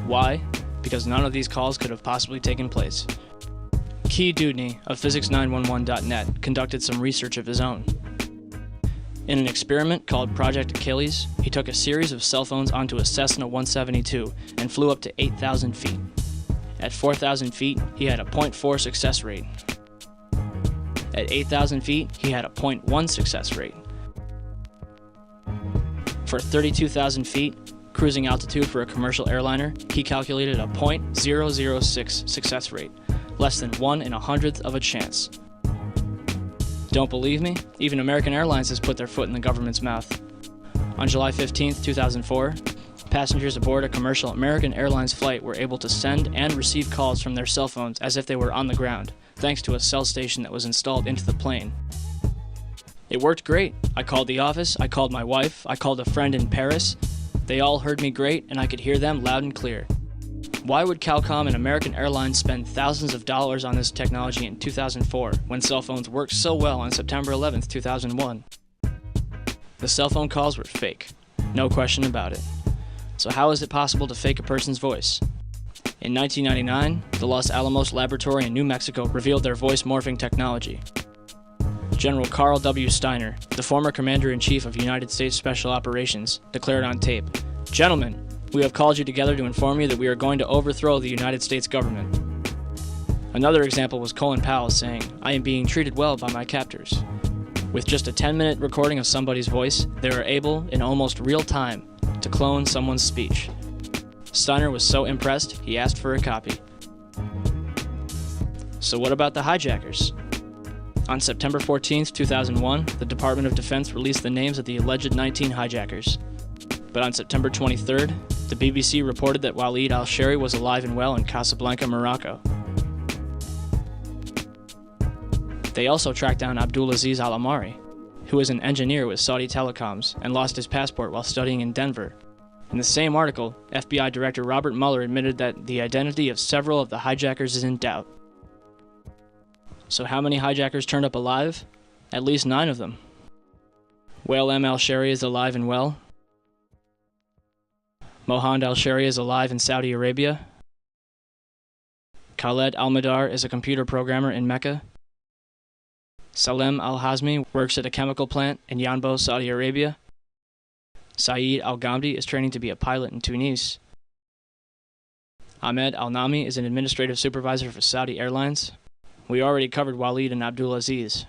Speaker 1: Why? Because none of these calls could have possibly taken place. Key Dudney of Physics911.net conducted some research of his own. In an experiment called Project Achilles, he took a series of cell phones onto a Cessna 172 and flew up to 8,000 feet. At 4,000 feet, he had a 0.4 success rate. At 8,000 feet, he had a 0.1 success rate. For 32,000 feet, cruising altitude for a commercial airliner, he calculated a 0.006 success rate, less than 1 in 100th of a chance. Don't believe me? Even American Airlines has put their foot in the government's mouth. On July 15, 2004, passengers aboard a commercial American Airlines flight were able to send and receive calls from their cell phones as if they were on the ground, thanks to a cell station that was installed into the plane. It worked great. I called the office, I called my wife, I called a friend in Paris. They all heard me great, and I could hear them loud and clear. Why would Calcom and American Airlines spend thousands of dollars on this technology in 2004 when cell phones worked so well on September 11th, 2001? The cell phone calls were fake. No question about it. So how is it possible to fake a person's voice? In 1999, the Los Alamos Laboratory in New Mexico revealed their voice morphing technology. General Carl W. Steiner, the former Commander-in-Chief of United States Special Operations, declared on tape, "Gentlemen, we have called you together to inform you that we are going to overthrow the United States government." Another example was Colin Powell saying, "I am being treated well by my captors." With just a 10-minute recording of somebody's voice, they were able, in almost real time, to clone someone's speech. Steiner was so impressed, he asked for a copy. So what about the hijackers? On September 14, 2001, the Department of Defense released the names of the alleged 19 hijackers. But on September 23rd, the BBC reported that Waleed al-Shari was alive and well in Casablanca, Morocco. They also tracked down Abdulaziz al-Amari, who was an engineer with Saudi Telecoms and lost his passport while studying in Denver. In the same article, FBI Director Robert Mueller admitted that the identity of several of the hijackers is in doubt. So how many hijackers turned up alive? At least 9 of them. Wael M. al-Shari is alive and well. Mohand al-Shari is alive in Saudi Arabia. Khaled al-Madar is a computer programmer in Mecca. Salem al-Hazmi works at a chemical plant in Yanbo, Saudi Arabia. Saeed al-Ghamdi is training to be a pilot in Tunis. Ahmed al-Nami is an administrative supervisor for Saudi Airlines. We already covered Waleed and Abdulaziz.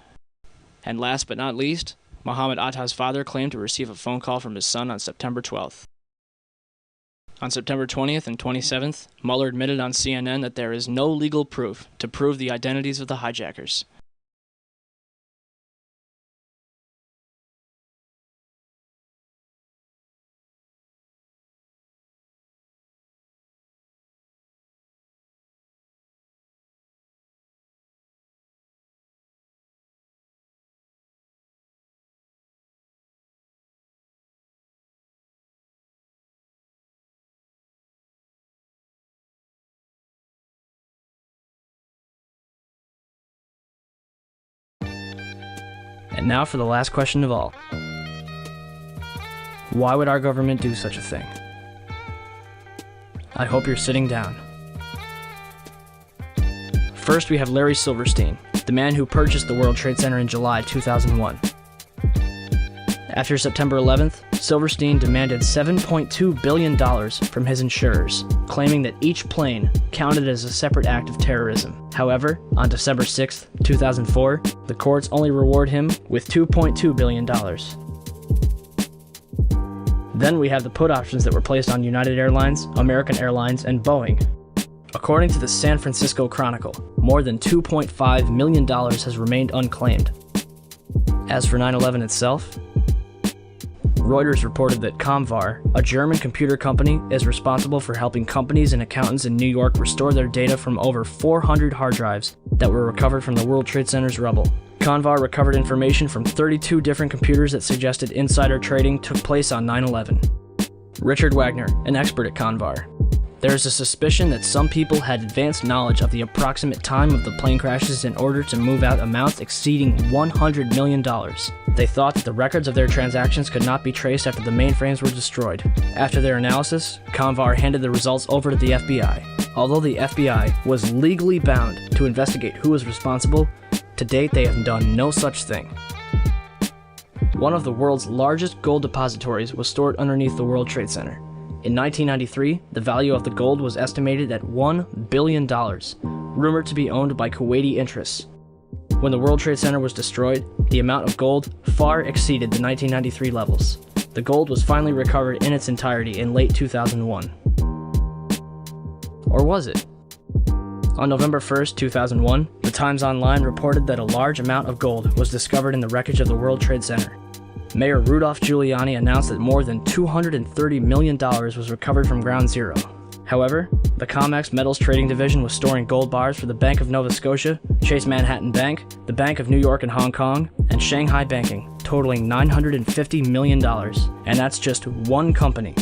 Speaker 1: And last but not least, Mohammed Atta's father claimed to receive a phone call from his son on September 12th. On September 20th and 27th, Mueller admitted on CNN that there is no legal proof to prove the identities of the hijackers. And now for the last question of all. Why would our government do such a thing? I hope you're sitting down. First, we have Larry Silverstein, the man who purchased the World Trade Center in July 2001. After September 11th, Silverstein demanded $7.2 billion from his insurers, claiming that each plane counted as a separate act of terrorism. However, on December 6, 2004, the courts only reward him with $2.2 billion. Then we have the put options that were placed on United Airlines, American Airlines, and Boeing. According to the San Francisco Chronicle, more than $2.5 million has remained unclaimed. As for 9/11 itself, Reuters reported that Comvar, a German computer company, is responsible for helping companies and accountants in New York restore their data from over 400 hard drives that were recovered from the World Trade Center's rubble. Comvar recovered information from 32 different computers that suggested insider trading took place on 9/11. Richard Wagner, an expert at Comvar. There is a suspicion that some people had advanced knowledge of the approximate time of the plane crashes in order to move out amounts exceeding $100 million. They thought that the records of their transactions could not be traced after the mainframes were destroyed. After their analysis, Comvar handed the results over to the FBI. Although the FBI was legally bound to investigate who was responsible, to date they have done no such thing. One of the world's largest gold depositories was stored underneath the World Trade Center. In 1993, the value of the gold was estimated at $1 billion, rumored to be owned by Kuwaiti interests. When the World Trade Center was destroyed, the amount of gold far exceeded the 1993 levels. The gold was finally recovered in its entirety in late 2001. Or was it? On November 1st, 2001, the Times Online reported that a large amount of gold was discovered in the wreckage of the World Trade Center. Mayor Rudolph Giuliani announced that more than $230 million was recovered from Ground Zero. However, the COMEX Metals Trading Division was storing gold bars for the Bank of Nova Scotia, Chase Manhattan Bank, the Bank of New York and Hong Kong, and Shanghai Banking, totaling $950 million, and that's just one company.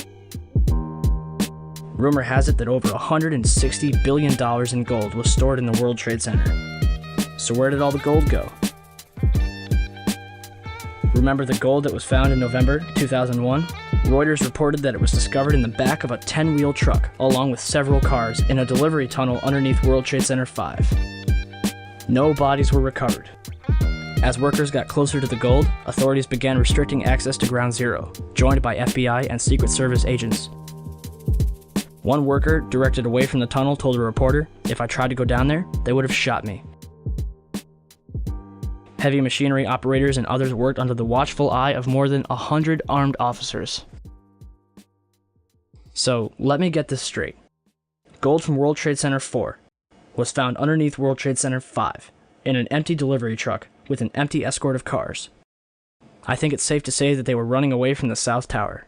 Speaker 1: Rumor has it that over $160 billion in gold was stored in the World Trade Center. So where did all the gold go? Remember the gold that was found in November 2001? Reuters reported that it was discovered in the back of a 10-wheel truck, along with several cars, in a delivery tunnel underneath World Trade Center 5. No bodies were recovered. As workers got closer to the gold, authorities began restricting access to Ground Zero, joined by FBI and Secret Service agents. One worker, directed away from the tunnel, told a reporter, "If I tried to go down there, they would have shot me." Heavy machinery operators and others worked under the watchful eye of more than 100 armed officers. So, let me get this straight. Gold from World Trade Center 4 was found underneath World Trade Center 5 in an empty delivery truck with an empty escort of cars. I think it's safe to say that they were running away from the South Tower.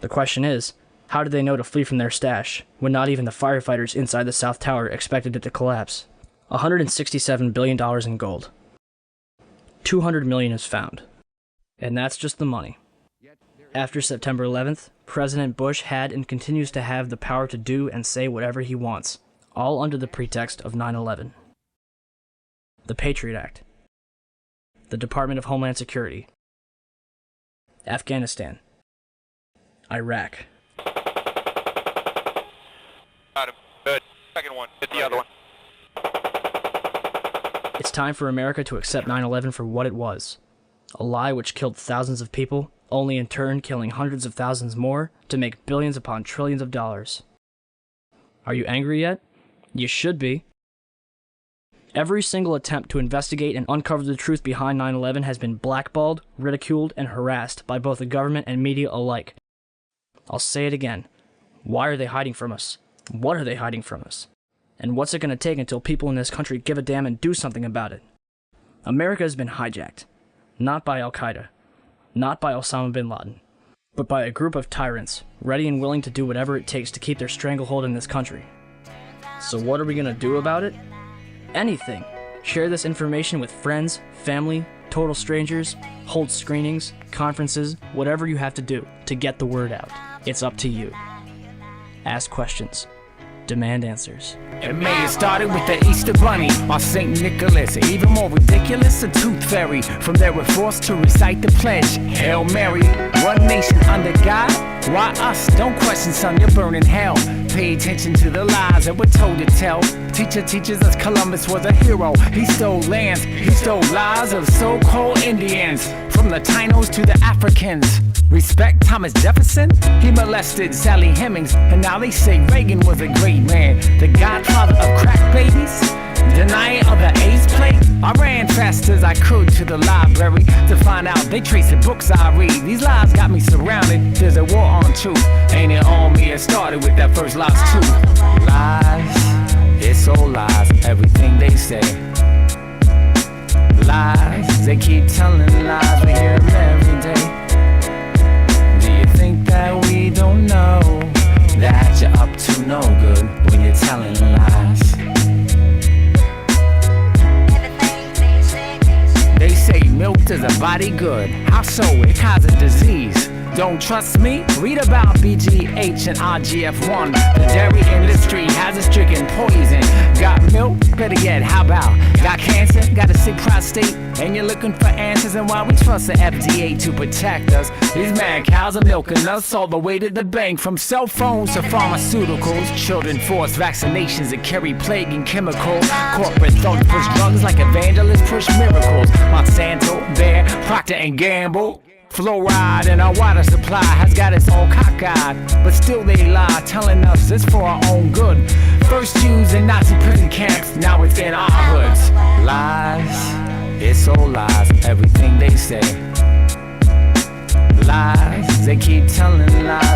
Speaker 1: The question is, how did they know to flee from their stash when not even the firefighters inside the South Tower expected it to collapse? $167 billion in gold. $200 million is found. And that's just the money. After September 11th, President Bush had and continues to have the power to do and say whatever he wants, all under the pretext of 9/11. The Patriot Act. The Department of Homeland Security. Afghanistan. Iraq.
Speaker 12: Got him. Good. Second one. Hit the other one.
Speaker 1: It's time for America to accept 9/11 for what it was. A lie which killed thousands of people, only in turn killing hundreds of thousands more to make billions upon trillions of dollars. Are you angry yet? You should be. Every single attempt to investigate and uncover the truth behind 9/11 has been blackballed, ridiculed, and harassed by both the government and media alike. I'll say it again. Why are they hiding from us? What are they hiding from us? And what's it going to take until people in this country give a damn and do something about it? America has been hijacked. Not by Al-Qaeda. Not by Osama bin Laden. But by a group of tyrants, ready and willing to do whatever it takes to keep their stranglehold in this country. So what are we going to do about it? Anything. Share this information with friends, family, total strangers, hold screenings, conferences, whatever you have to do to get the word out. It's up to you. Ask questions. Demand answers.
Speaker 15: It may have started with the Easter Bunny or St. Nicholas. Even more ridiculous, a tooth fairy. From there we're forced to recite the pledge. Hail Mary, one nation under God. Why us? Don't question, son, you're burning hell. Pay attention to the lies that we're told to tell. Teacher teaches us Columbus was a hero. He stole lands, he stole lives of so-called Indians. From the Tainos to the Africans. Respect Thomas Jefferson? He molested Sally Hemings, and now they say Reagan was a great man. The godfather of crack babies? Denier of the AIDS plague? I ran fast as I could to the library to find out they trace the books I read. These lies got me surrounded, there's a war on truth. Ain't it on me? It started with that first lies too. Lies, it's all lies, everything they say. Lies, they keep telling lies, we hear them every day. Think that we don't know that you're up to no good when you're telling lies. They say milk does a body good. How so? It causes disease. Don't trust me? Read about BGH and RGF1. The dairy industry has us drinking poison. Got milk? Better yet, how about? Got cancer? Got a sick prostate? And you're looking for answers, and why we trust the FDA to protect us. These mad cows are milking us all the way to the bank. From cell phones to pharmaceuticals. Children force vaccinations that carry plague and chemicals. Corporate thugs push drugs like evangelists push miracles. Monsanto, Bayer, Procter & Gamble. Fluoride in our water supply has got us all cockeyed, but still they lie, telling us it's for our own good. First used in Nazi prison camps, now it's in our hoods. Lies, it's all lies, everything they say. Lies, they keep telling lies.